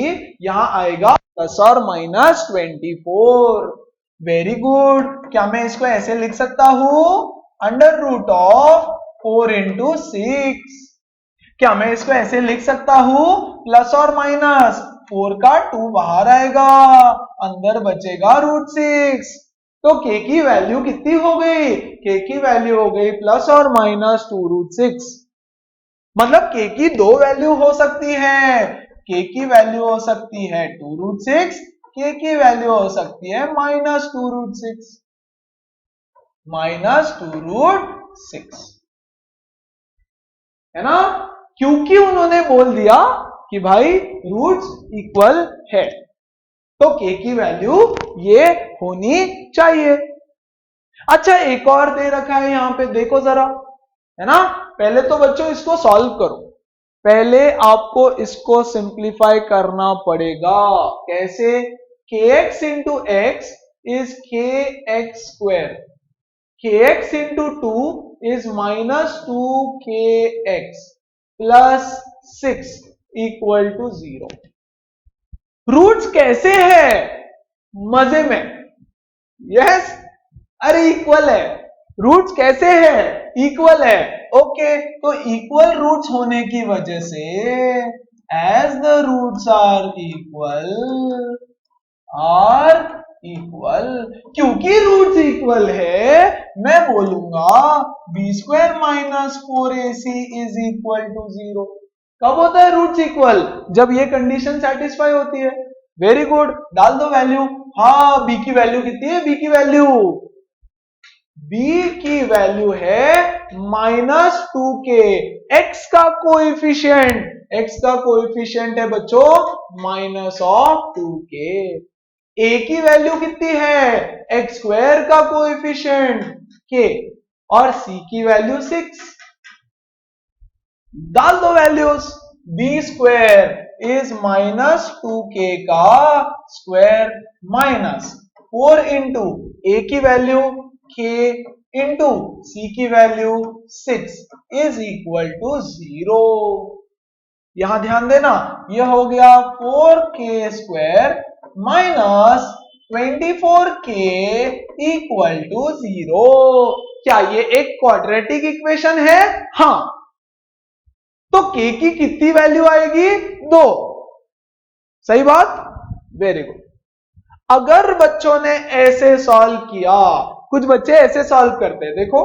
यहां आएगा प्लस और माइनस 24। Very good. क्या मैं इसको ऐसे लिख सकता हूं, अंडर रूट ऑफ 4 इंटू 6। क्या मैं इसको ऐसे लिख सकता हूं, प्लस और माइनस 4 का 2 बाहर आएगा, अंदर बचेगा रूट 6। तो k की वैल्यू कितनी हो गई, k की वैल्यू हो गई प्लस और माइनस 2 रूट 6। मतलब k की दो वैल्यू हो सकती है, k की वैल्यू हो सकती है 2 रूट 6, k की वैल्यू हो सकती है माइनस 2 रूट 6, माइनस 2 रूट 6, है ना। क्योंकि उन्होंने बोल दिया कि भाई रूट्स इक्वल है, तो k की वैल्यू ये होनी चाहिए। अच्छा, एक और दे रखा है यहां पे, देखो जरा, है ना। पहले तो बच्चों इसको सॉल्व करो, पहले आपको इसको सिंप्लीफाई करना पड़ेगा। कैसे, kx into x is kx square, kx into 2 is minus 2kx plus 6 equal to 0। Roots कैसे है, मजे में, यस, अरे इक्वल है। रूट्स कैसे है, इक्वल है। ओके, तो इक्वल रूट्स होने की वजह से as the roots are equal, क्योंकि रूट्स इक्वल है, मैं बोलूंगा b square minus 4ac is equal to 0। कब होता है रूट्स इक्वल, जब ये कंडीशन सेटिस्फाई होती है। वेरी गुड, डाल दो वैल्यू। हाँ, b की वैल्यू कितनी है, b की वैल्यू है माइनस 2k। x का कोएफिशिएंट है बच्चों माइनस ऑफ 2k। a की वैल्यू कितनी है, x स्क्वायर का कोएफिशिएंट k, और c की वैल्यू 6। डाल दो values. b square is minus 2k का स्क्वायर माइनस 4 इंटू a की वैल्यू k इंटू c की वैल्यू 6 इज इक्वल टू 0। यहां ध्यान देना, यह हो गया 4k square minus 24k equal to 0। क्या ये एक क्वाड्रेटिक इक्वेशन है, हाँ। तो k की कितनी वैल्यू आएगी, 2। सही बात, वेरी गुड। अगर बच्चों ने ऐसे सॉल्व किया, कुछ बच्चे ऐसे सॉल्व करते हैं, देखो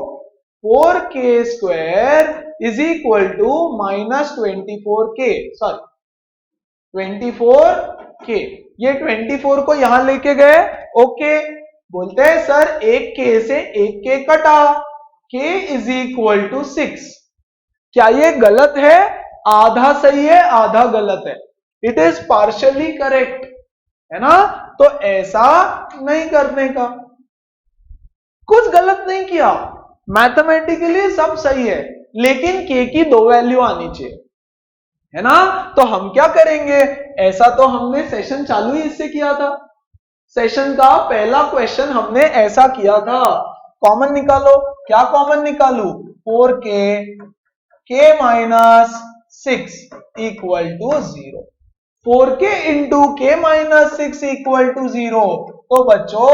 4k square is equal to minus 24k, sorry 24k, ये 24 को यहां लेके गए, ओके। बोलते हैं सर एक k से एक k कटा, k इज इक्वल टू 6। क्या ये गलत है, आधा सही है आधा गलत है, इट इज पार्शियली करेक्ट, है ना। तो ऐसा नहीं करने का, कुछ गलत नहीं किया, मैथमेटिकली सब सही है, लेकिन k की दो वैल्यू आनी चाहिए, है ना। तो हम क्या करेंगे, ऐसा तो हमने सेशन चालू ही इससे किया था। सेशन का पहला क्वेश्चन हमने ऐसा किया था, कॉमन निकालो, क्या कॉमन निकालू? 4k minus 6 equal to 0। 4k into k minus 6 equal to 0। तो बच्चों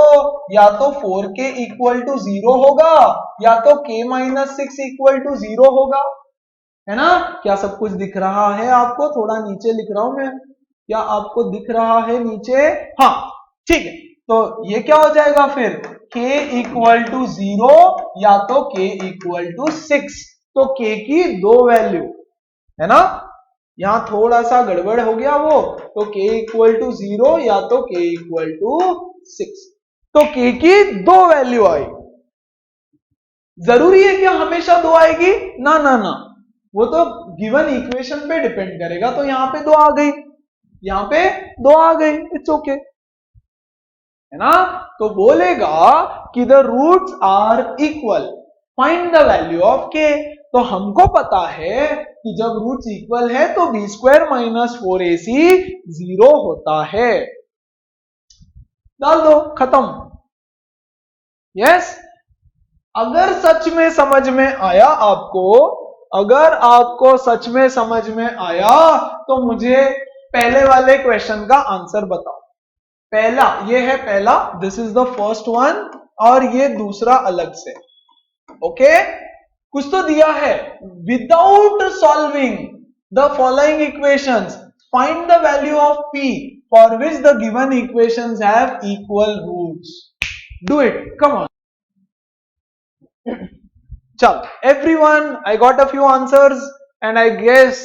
या तो 4k इक्वल टू 0 होगा या तो k माइनस 6 इक्वल टू 0 होगा, है ना? क्या सब कुछ दिख रहा है आपको? थोड़ा नीचे लिख रहा हूं मैं, क्या आपको दिख रहा है नीचे? हाँ, ठीक है। तो ये क्या हो जाएगा फिर? k इक्वल टू 0 या तो k इक्वल टू 6। तो k की दो वैल्यू, है ना? यहां थोड़ा सा गड़बड़ हो गया वो, तो k इक्वल टू 0 या तो k इक्वल टू 6। तो k की दो वैल्यू आई। जरूरी है क्या हमेशा दो आएगी? ना ना ना, वो तो गिवन इक्वेशन पे डिपेंड करेगा। तो यहां पे दो आ गई, यहां पे दो आ गई, इट्स ओके, है ना? तो बोलेगा कि the roots are equal, find the value of k। तो हमको पता है कि जब रूट्स इक्वल है तो b स्क्वायर माइनस 4ac 0 होता है। डाल दो, खत्म। यस, अगर सच में समझ में आया आपको, अगर आपको सच में समझ में आया तो मुझे पहले वाले क्वेश्चन का आंसर बताओ। पहला, ये है पहला, this is the first one, और ये दूसरा अलग से। ओके, कुछ तो दिया है, without solving the following equations find the value of p for which the given equations have equal roots. Do it, come on. चल, everyone, I got a few answers and I guess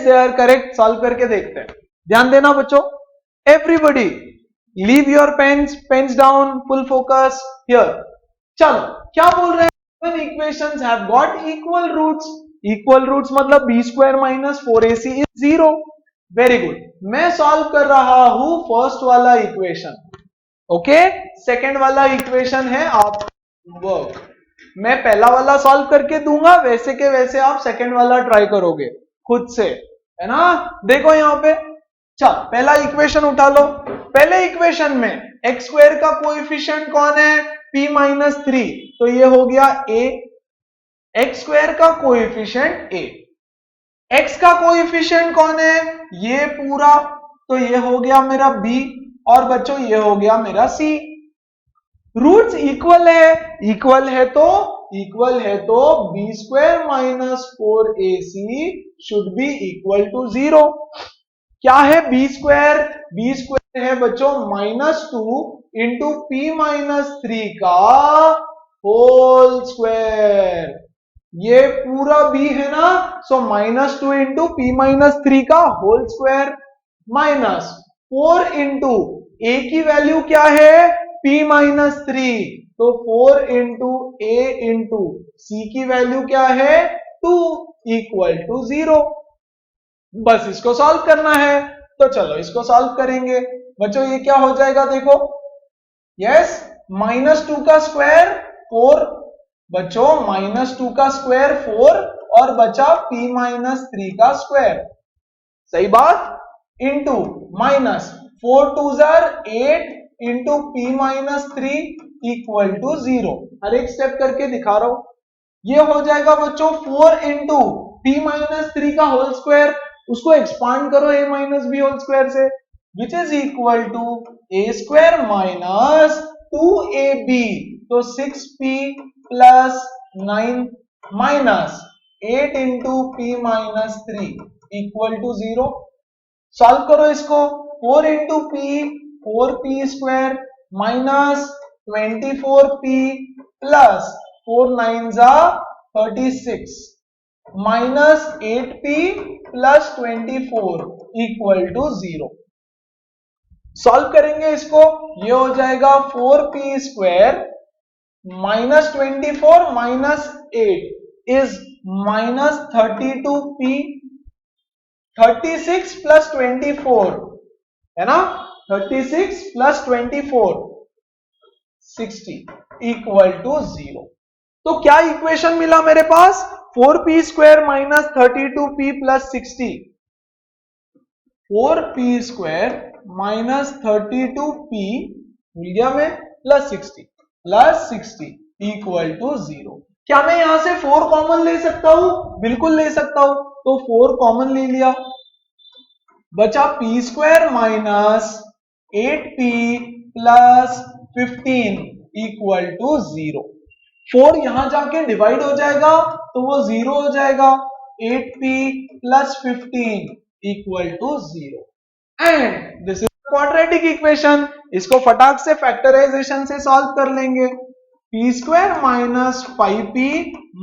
they are correct। Solve करके देखते हैं, ध्यान देना बच्चों। Everybody, leave your pens down, full focus here। चलो, क्या बोल रहे हैं? When equations have got equal roots मतलब b square minus 4ac is 0। Very good, मैं सॉल्व कर रहा हूं फर्स्ट वाला इक्वेशन। ओके, सेकेंड वाला इक्वेशन है आप वर्क। मैं पहला वाला सॉल्व करके दूंगा, वैसे के वैसे आप सेकंड वाला ट्राई करोगे खुद से, है ना? देखो यहां पे, चल पहला इक्वेशन उठा लो। पहले इक्वेशन में एक्स स्क्वायर का कोएफिशिएंट कौन है? p माइनस 3, तो ये हो गया a। एक्स स्क्वायर का कोएफिशिएंट a, x का कोएफिशिएंट कौन है? ये पूरा, तो ये हो गया मेरा b, और बच्चों ये हो गया मेरा c। रूट्स इक्वल है तो b square minus 4ac should be equal to 0। क्या है b स्क्वायर? b स्क्वायर है बच्चों -2 इंटू p माइनस 3 का होल स्क्वायर। ये पूरा b है ना, सो -2 इंटू p माइनस 3 का whole square minus 4 into a की वैल्यू क्या है? p माइनस 3, तो 4 इंटू a इंटू c की वैल्यू क्या है? 2 इक्वल टू 0। बस इसको सॉल्व करना है, तो चलो इसको सॉल्व करेंगे बच्चों। ये क्या हो जाएगा देखो, यस, -2 का स्क्वायर 4 बच्चों, -2 का स्क्वायर 4 और बचा p माइनस 3 का स्क्वायर, सही बात, इंटू माइनस 4 2 जार 8 into p minus 3 equal to 0। हर एक स्टेप करके दिखा रहा हूं। ये हो जाएगा बच्चों 4 इंटू p माइनस 3 का होल स्क्वायर, उसको एक्सपांड करो a माइनस बी होल स्क्वायर से, which is equal to a square minus 2ab, तो 6p plus 9 minus 8 into p minus 3 equal to 0। Solve करो इसको, 4 into p 4p square minus 24p plus 4 9 जा 36 minus 8p plus 24 equal to 0। Solve करेंगे इसको, ये हो जाएगा 4p square minus 24 minus 8 is minus 32p, 36 plus 24 है ना, 36 प्लस 24 60 इक्वल टू 0। तो क्या इक्वेशन मिला मेरे पास? 4p square minus 32p plus 60, 4p square minus 32p भूल गया मैं प्लस 60। Plus 60 equal to 0। क्या मैं यहां से 4 कॉमन ले सकता हूं? बिल्कुल ले सकता हूं। तो 4 कॉमन ले लिया, बचा p square minus 8p plus 15 equal to 0। 4 यहां जाके डिवाइड हो जाएगा तो वो 0 हो जाएगा। 8p plus 15 equal to 0 and this is quadratic equation. इसको फटाक से फैक्टराइजेशन से सॉल्व कर लेंगे। p square minus 5p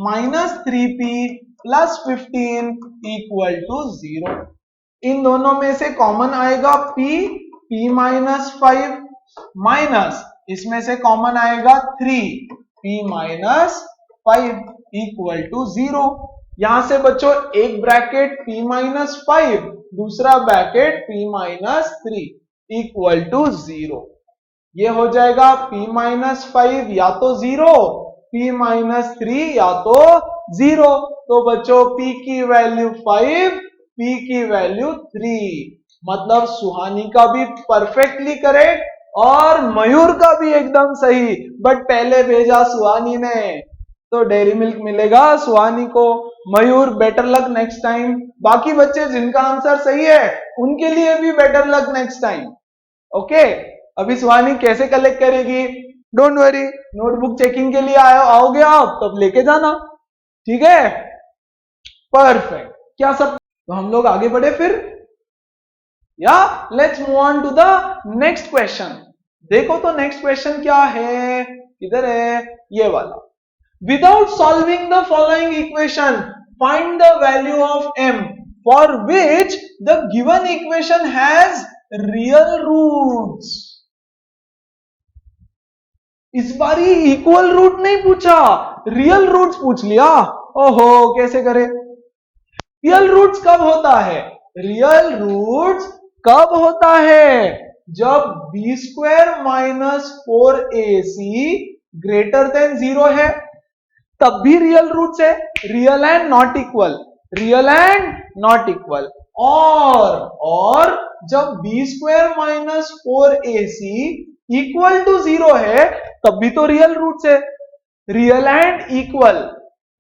minus 3p plus 15 equal to 0। इन दोनों में से कॉमन आएगा p माइनस 5 माइनस इसमें से कॉमन आएगा 3p माइनस 5 इक्वल टू 0। यहां से बच्चों एक ब्रैकेट p माइनस 5, दूसरा bracket p minus 3 equal to 0। ये हो जाएगा p माइनस 5 या तो 0, p माइनस 3 या तो 0। तो बच्चों p की वैल्यू 5, p की वैल्यू 3। मतलब सुहानी का भी परफेक्टली करेक्ट और मयूर का भी एकदम सही। बट पहले भेजा सुहानी ने, तो डेयरी मिल्क मिलेगा सुहानी को। मयूर बेटर लक नेक्स्ट टाइम। बाकी बच्चे जिनका आंसर सही है उनके लिए भी better luck next time. Okay, अभी सुहानी कैसे कलेक्ट करेगी? डोंट वरी, नोटबुक चेकिंग के लिए आओगे आप तब लेके जाना, ठीक है? परफेक्ट। क्या सब? तो हम लोग आगे बढ़े फिर, या let's move on to the next question. देखो तो नेक्स्ट क्वेश्चन क्या है, किधर है? ये वाला। Without solving the following equation find the value of m for which the given equation has real roots. इस बार इक्वल रूट नहीं पूछा, रियल रूट्स पूछ लिया। ओहो, कैसे करें? रियल रूट्स कब होता है? रियल रूट्स कब होता है? जब b square minus 4ac greater than 0 है, तब भी रियल रूट्स है। Real and not equal, real and not equal. और जब b square minus 4ac equal to 0 है, तब भी तो रियल रूट्स है। रियल एंड इक्वल,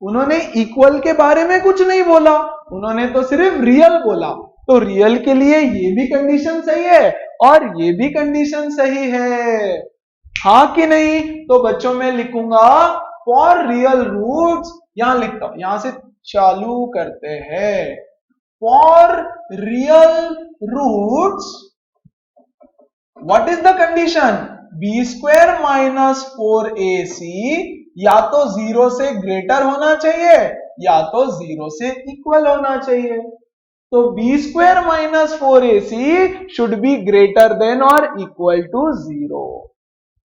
उन्होंने इक्वल के बारे में कुछ नहीं बोला, उन्होंने तो सिर्फ रियल बोला। तो रियल के लिए ये भी कंडीशन सही है और ये भी कंडीशन सही है, हाँ कि नहीं? तो बच्चों में लिखूंगा फॉर रियल रूट्स, यहां लिखता हूं, यहां से चालू करते हैं। For real roots what is the condition? b square minus 4ac या तो 0 से ग्रेटर होना चाहिए या तो 0 से इक्वल होना चाहिए। तो b square minus 4ac should be greater than और इक्वल टू 0।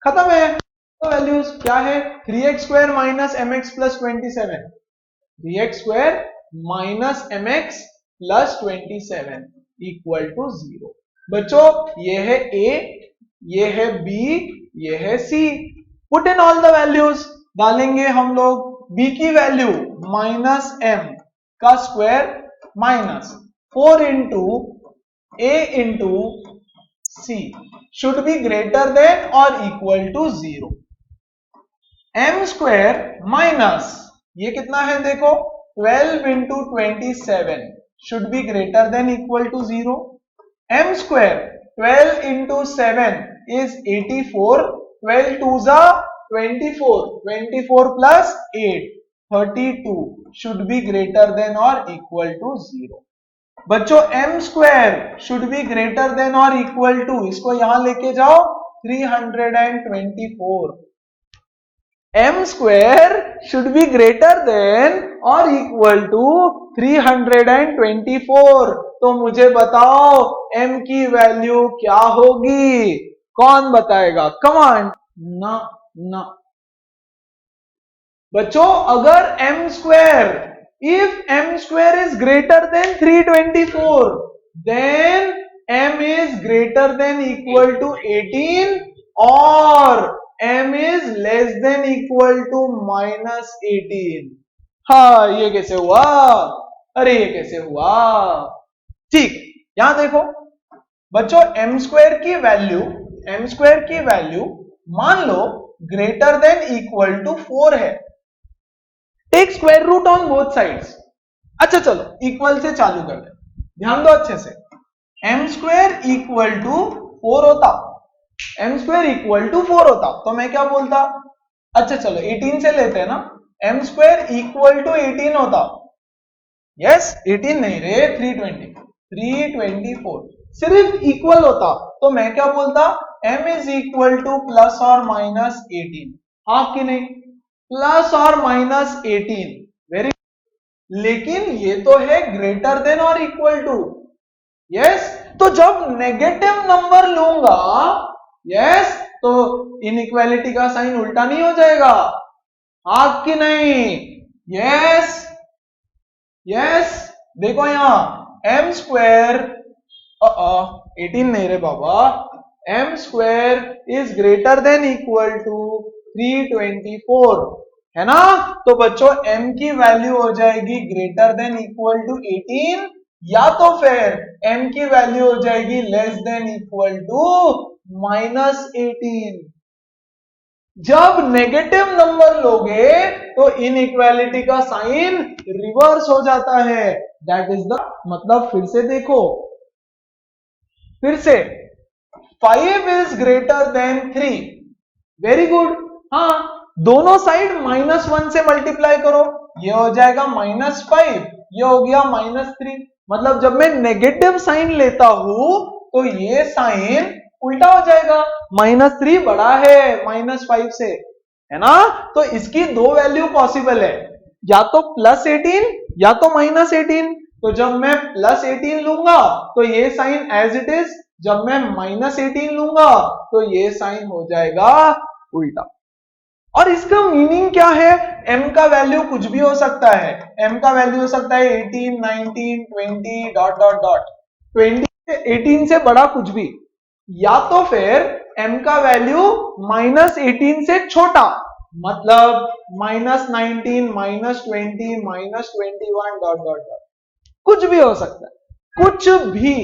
खत्म है। तो वैल्यूज क्या है? 3x square minus mx plus 27, 3x square minus mx plus 27 equal to 0। बच्चों ये है a, ये है b, ये है c। Put in all the values. डालेंगे हम लोग b की वैल्यू माइनस m का square minus 4 into a into c should be greater than और equal to 0। m square minus ये कितना है देखो, 12 into 27 should be greater than equal to 0। m square 12 into 7 is 84, 12 twos are 24, 24 plus 8 32 should be greater than or equal to 0। बच्चों m square should be greater than or equal to, इसको यहां लेके जाओ 324। m square should be greater than or equal to 324। तो मुझे बताओ m की वैल्यू क्या होगी? कौन बताएगा? कमांड ना ना। बच्चों अगर m square, if m square is greater than 324 then m is greater than equal to 18 और m is less than equal to minus 18। हाँ, ये कैसे हुआ? अरे ये कैसे हुआ? ठीक, यहां देखो बच्चों m स्क्वायर की वैल्यू मान लो ग्रेटर देन इक्वल टू 4 है। Take square root on both sides. अच्छा चलो इक्वल से चालू कर ले, ध्यान दो अच्छे से। m स्क्वायर इक्वल टू 4 होता, m स्क्वायर इक्वल टू 4 होता तो मैं क्या बोलता, अच्छा चलो 18 से लेते हैं ना, m स्क्वायर इक्वल टू 18 होता। यस 18 नहीं रे, 324 सिर्फ इक्वल होता तो मैं क्या बोलता, m is equal to plus और माइनस 18। हाँ कि नहीं, प्लस और माइनस 18, वेरी। लेकिन ये तो है ग्रेटर देन और इक्वल टू। यस तो जब नेगेटिव नंबर लूंगा, यस तो इनइक्वालिटी का साइन उल्टा नहीं हो जाएगा, हाँ कि नहीं। यस यस देखो यहां m स्क्वायर 18 नहीं रे बाबा, m square is greater than equal to 324 है ना। तो बच्चों m की वैल्यू हो जाएगी ग्रेटर देन इक्वल टू 18 या तो फिर m की वैल्यू हो जाएगी less than equal to minus 18। जब नेगेटिव नंबर लोगे तो इनइक्वालिटी का साइन रिवर्स हो जाता है, दैट इज द मतलब। फिर से देखो, फिर से 5 is greater then 3, very good. हाँ दोनों साइड -1 से मल्टीप्लाई करो, ये हो जाएगा -5, ये हो गया -3। मतलब जब मैं नेगेटिव साइन लेता हूं तो ये साइन उल्टा हो जाएगा, -3 बड़ा है -5 से, है ना। तो इसकी दो वैल्यू पॉसिबल है, या तो +18 या तो -18। तो जब मैं +18 लूंगा तो ये साइन एज इट इज, जब मैं -18 लूंगा तो ये साइन हो जाएगा उल्टा। और इसका मीनिंग क्या है, m का वैल्यू कुछ भी हो सकता है, m का वैल्यू हो सकता है 18, 19, 20 डॉट डॉट डॉट, 20 से 18 से बड़ा कुछ भी, या तो फिर m का वैल्यू -18 से छोटा, मतलब -19, -20, -21 डॉट डॉट डॉट, कुछ भी हो सकता है, कुछ भी,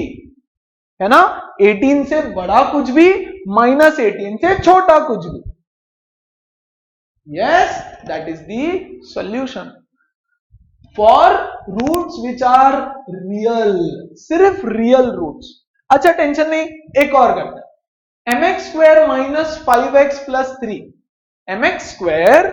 है ना। 18 से बड़ा कुछ भी, -18 से छोटा कुछ भी। Yes, that is the solution for roots which are real, सिर्फ real roots। अच्छा टेंशन नहीं, एक और करते हैं, mx square minus 5x plus 3, mx square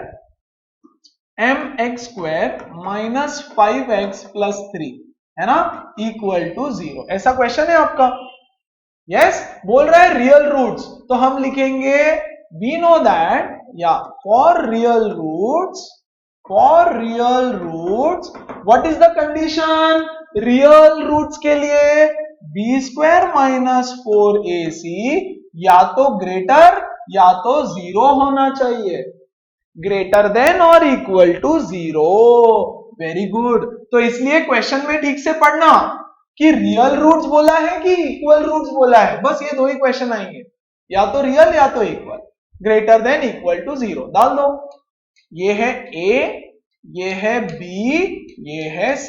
minus 5x plus 3 है ना, इक्वल टू 0। ऐसा क्वेश्चन है आपका। यस बोल रहा है रियल रूट्स, तो हम लिखेंगे we know that, yeah, for real roots, what is the condition, real roots के लिए b स्क्वायर माइनस 4ac या तो ग्रेटर या तो 0 होना चाहिए, ग्रेटर देन और इक्वल टू 0। Very good. तो इसलिए क्वेश्चन में ठीक से पढ़ना कि रियल रूट्स बोला है कि इक्वल रूट्स बोला है, बस ये दो ही क्वेश्चन आएंगे, या तो रियल या तो equal, greater than equal to 0 डाल दो। ये है a, ये है b, ये है c,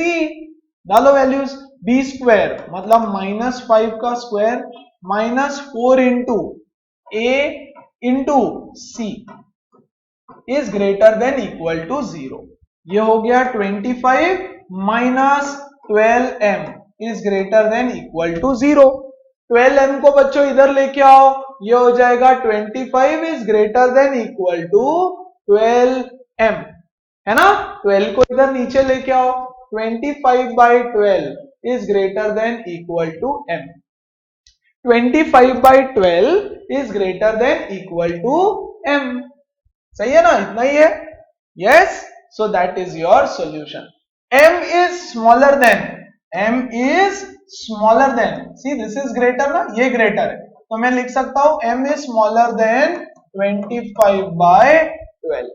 डालो वैल्यूज। b स्क्वायर मतलब -5 का square -4 into a into c is greater than equal to 0। ये हो गया 25 minus 12m is greater than equal to 0। 12m को बच्चों इधर लेके आओ, ये हो जाएगा 25 is greater than equal to 12m, है ना। 12 को इधर नीचे लेके आओ, 25/12 is greater than equal to m, 25/12 is greater than equal to m। सही है ना, इतना ही है। Yes, so that is your solution. m is smaller than, m is smaller than, see this is greater ना, ये ग्रेटर है, तो मैं लिख सकता हूं m इज स्मॉलर देन 25/12।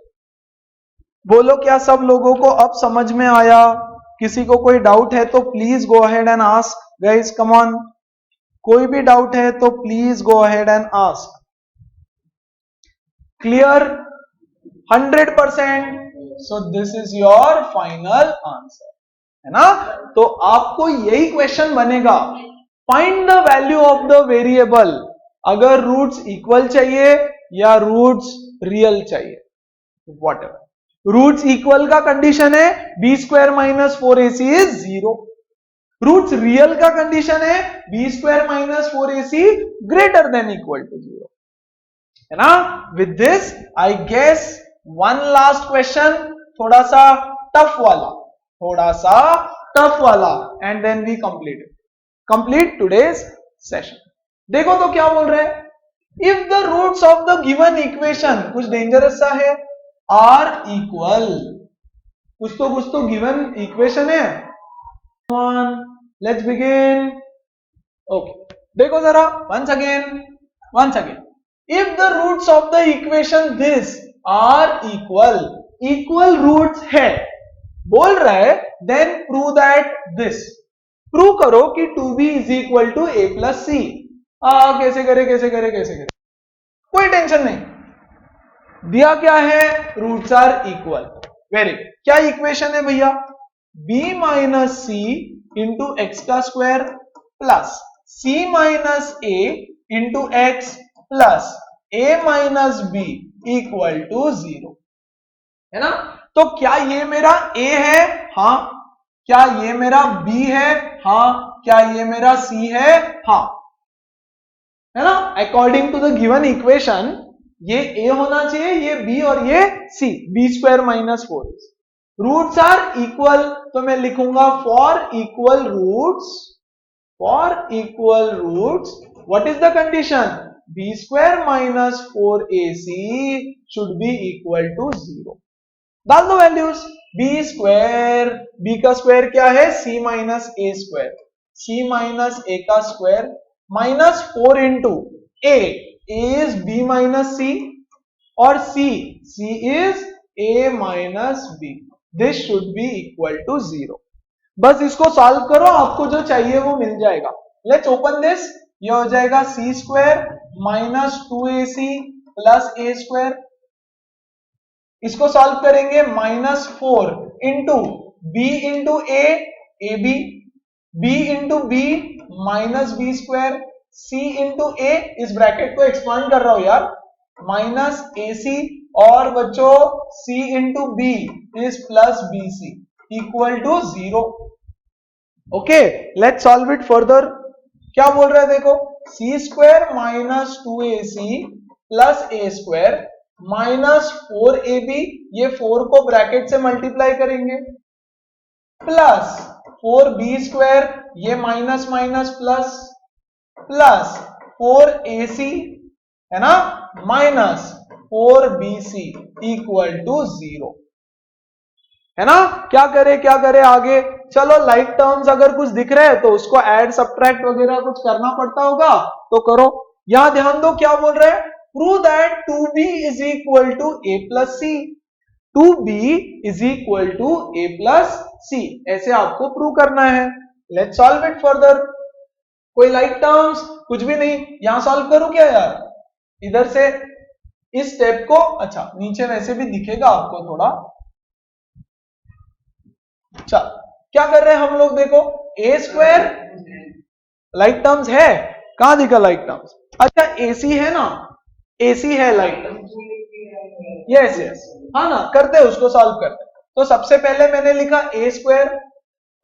बोलो क्या सब लोगों को अब समझ में आया? किसी को कोई डाउट है तो please go ahead and ask guys, come on. कोई भी डाउट है तो please go ahead and ask. Clear 100%? So this is your final answer, है ना। तो आपको यही क्वेश्चन बनेगा, find the value of the variable. अगर रूट्स इक्वल चाहिए या रूट्स रियल चाहिए, whatever। रूट्स इक्वल का कंडीशन है b square minus 4ac is 0। Roots real का कंडीशन है b square minus 4ac greater than equal to 0, है ना। With this I guess one last question, थोड़ा सा टफ वाला, and then we complete today's session. देखो तो क्या बोल रहे हैं, if the roots of the given equation, कुछ डेंजरस सा है, आर इक्वल, कुछ तो गिवन इक्वेशन है। Let's begin. ओके, देखो जरा once again, if the roots of the equation this are equal roots है, बोल रहा है, then prove that this, prove करो कि 2b is equal to a plus C. कैसे करे, कोई टेंशन नहीं, दिया क्या है, roots are equal. Very good, क्या इक्वेशन है भैया, b minus C into X का square plus c minus a into X plus a minus b equal to 0, है ना। तो क्या ये मेरा a है, हाँ। क्या ये मेरा b है, हाँ। क्या ये मेरा c है, हाँ, है ना। According to the given equation ये a होना चाहिए, ये b और ये c, b square minus 4। Roots are equal, तो मैं लिखूंगा for equal roots what is the condition, b square minus 4ac should be equal to 0। डाल दो वैल्यूज, b स्क्वायर, b का स्क्वायर क्या है, c minus a square, c minus a का square minus 4 into a is b minus c और c is a minus b, this should be equal to 0। बस इसको सॉल्व करो, आपको जो चाहिए वो मिल जाएगा। लेट्स ओपन दिस, ये हो जाएगा c square minus 2ac plus a square, इसको सॉल्व करेंगे minus 4 into b into a ab, b into b minus b square, c into a, इस ब्रैकेट को एक्सपांड कर रहा हूं यार, माइनस ac, और बच्चों c into b is plus bc equal to 0। Okay, let's solve it further. क्या बोल रहे हैं देखो, c square minus 2ac plus a square minus 4ab, ये 4 को ब्रैकेट से मल्टीप्लाई करेंगे, प्लस 4b स्क्वायर, ये minus minus plus, plus 4ac, है ना, माइनस 4bc इक्वल टू 0, है ना। क्या करे आगे, चलो लाइक टर्म्स अगर कुछ दिख रहे हैं तो उसको ऐड सब्ट्रैक्ट वगैरह कुछ करना पड़ता होगा तो करो। यहां ध्यान दो, क्या बोल रहे हैं, prove that 2b is equal to a plus C, 2b is equal to a plus C, ऐसे आपको प्रूव करना है। Let's solve it further. कोई लाइक टर्म्स, कुछ भी नहीं, यहां सॉल्व करूं क्या यार, इधर से इस स्टेप को, अच्छा नीचे वैसे भी दिखेगा आपको थोड़ा। अच्छा, क्या कर रहे हैं हम लोग, देखो a स्क्वायर, लाइक टर्म्स है, कहां दिखा लाइक टर्म्स, अच्छा ac है ना, AC है लाइक टर्म्स, यस, हाँ ना, करते हैं उसको सॉल्व करते हैं। तो सबसे पहले मैंने लिखा a स्क्वायर,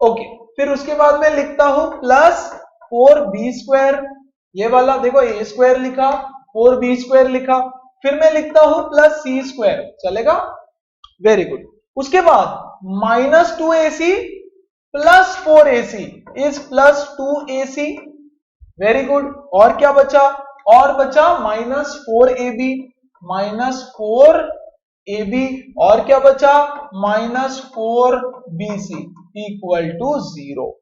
ओके, फिर उसके बाद मैं लिखता हूं प्लस 4b स्क्वायर, ये वाला देखो a स्क्वायर लिखा, 4b स्क्वायर लिखा, फिर मैं लिखता हूं प्लस c स्क्वायर, चलेगा, वेरी गुड। उसके बाद minus 2ac plus 4ac is plus 2ac, very good. और क्या बचा, और बचा माइनस 4ab, और क्या बचा, minus 4bc equal to 0।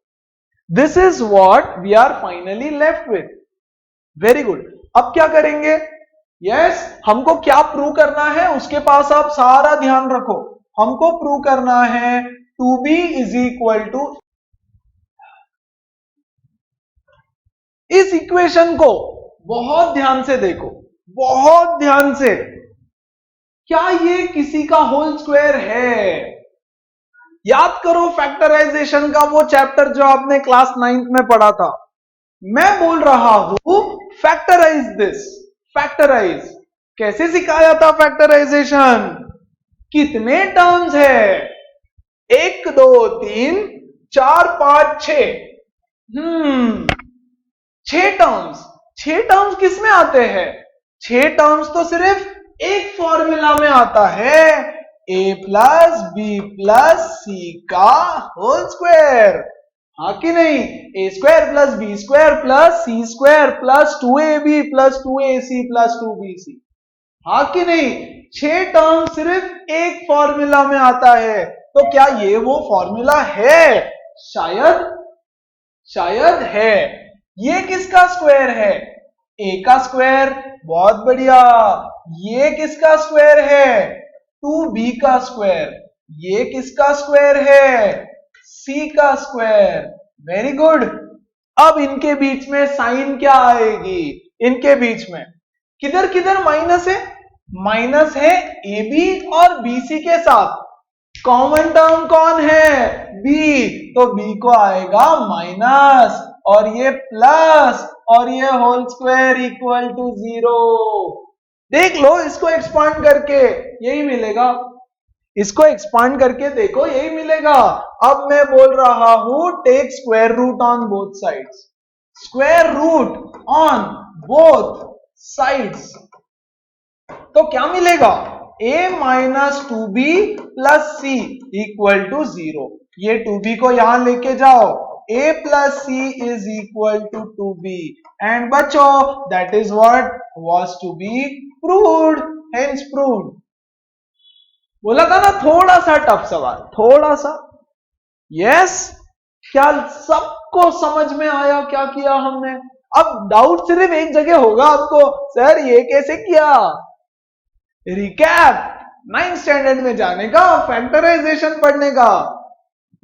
This is what we are finally left with, very good. अब क्या करेंगे, यस, हमको क्या प्रूव करना है, उसके पास आप सारा ध्यान रखो, हमको प्रूव करना है 2b इज इक्वल टू, इस इक्वेशन को बहुत ध्यान से देखो, बहुत ध्यान से, क्या ये किसी का होल स्क्वायर है, याद करो फैक्टराइजेशन का वो चैप्टर जो आपने क्लास 9th में पढ़ा था, मैं बोल रहा हूं फैक्टराइज दिस, फैक्टराइज कैसे सिखाया था फैक्टराइजेशन? कितने टर्म्स है? 1 2 3 4 5 6। 6 टर्म्स। 6 टर्म्स किस में आते हैं? 6 टर्म्स तो सिर्फ एक फॉर्मूला में आता है, a plus B plus C का होल स्क्वायर। हाँ कि नहीं? A square plus B square plus C square plus 2ab plus 2ac plus 2bc। हाँ कि नहीं? 6 टर्म सिर्फ एक फॉर्मूला में आता है। तो क्या ये वो फॉर्मूला है? शायद है। ये किसका स्क्वायर है? a का स्क्वायर। बहुत बढ़िया। ये किसका स्क्वायर है? 2b का स्क्वायर। ये किसका स्क्वायर है? c का स्क्वायर। Very good. अब इनके बीच में साइन क्या आएगी? इनके बीच में किधर किधर माइनस है? माइनस है AB और BC के साथ। कॉमन टर्म कौन है? B। तो B को आएगा माइनस और ये प्लस और ये होल स्क्वायर इक्वल टू 0। देख लो इसको एक्सपांड करके, यही मिलेगा। इसको एक्सपांड करके देखो, यही मिलेगा। अब मैं बोल रहा हूं take square root on both sides. Square root on both sides. तो क्या मिलेगा? a minus 2b plus C equal to 0। ये 2b को यहां लेके जाओ। a plus C is equal to 2b and बच्चों that is what was to be proved, hence proved. बोला था ना थोड़ा सा टफ सवाल, थोड़ा सा। यस, क्या सबको समझ में आया क्या किया हमने? अब डाउट सिर्फ एक जगह होगा आपको, सर ये कैसे किया? रिकैप 9th स्टैंडर्ड में जाने का, फैक्टराइजेशन पढ़ने का।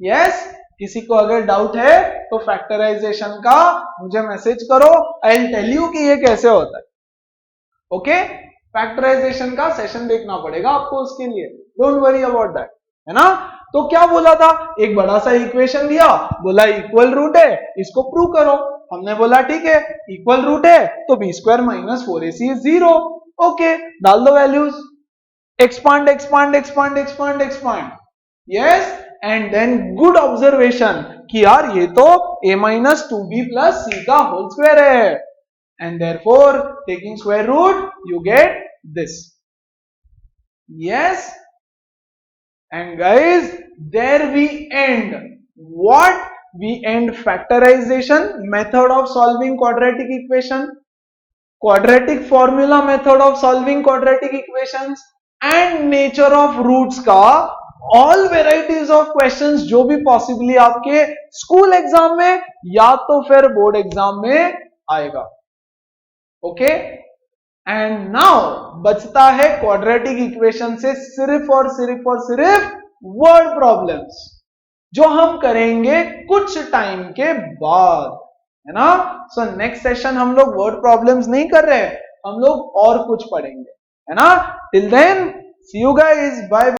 यस, किसी को अगर डाउट है तो फैक्टराइजेशन का मुझे मैसेज करो, आई विल टेल यू कि ये कैसे होता है। ओके, फैक्टराइजेशन का सेशन देखना पड़ेगा आपको उसके लिए, डोंट वरी अबाउट दैट, है ना? तो क्या बोला था? एक बड़ा सा इक्वेशन दिया, बोला इक्वल रूट है, इसको प्रूव करो। हमने बोला ठीक है, इक्वल रूट है तो b square minus 4ac is 0। Okay, डाल दो values, expand expand expand expand expand. Yes, and then good observation कि यार ये तो a minus 2b plus c का होल स्क्वायर है, and therefore taking square root you get this. Yes, and guys there we end. What we end? Factorization method of solving quadratic equation, quadratic formula method of solving quadratic equations and nature of roots का all varieties of questions जो भी possibly आपके स्कूल एग्जाम में या तो फिर बोर्ड एग्जाम में आएगा। ओके, एंड नाउ बचता है क्वाड्रेटिक इक्वेशन से सिर्फ और सिर्फ वर्ड प्रॉब्लम्स, जो हम करेंगे कुछ टाइम के बाद, है ना? सो नेक्स्ट सेशन हम लोग वर्ड प्रॉब्लम्स नहीं कर रहे, हम लोग और कुछ पढ़ेंगे, है ना? Till then see you guys, bye.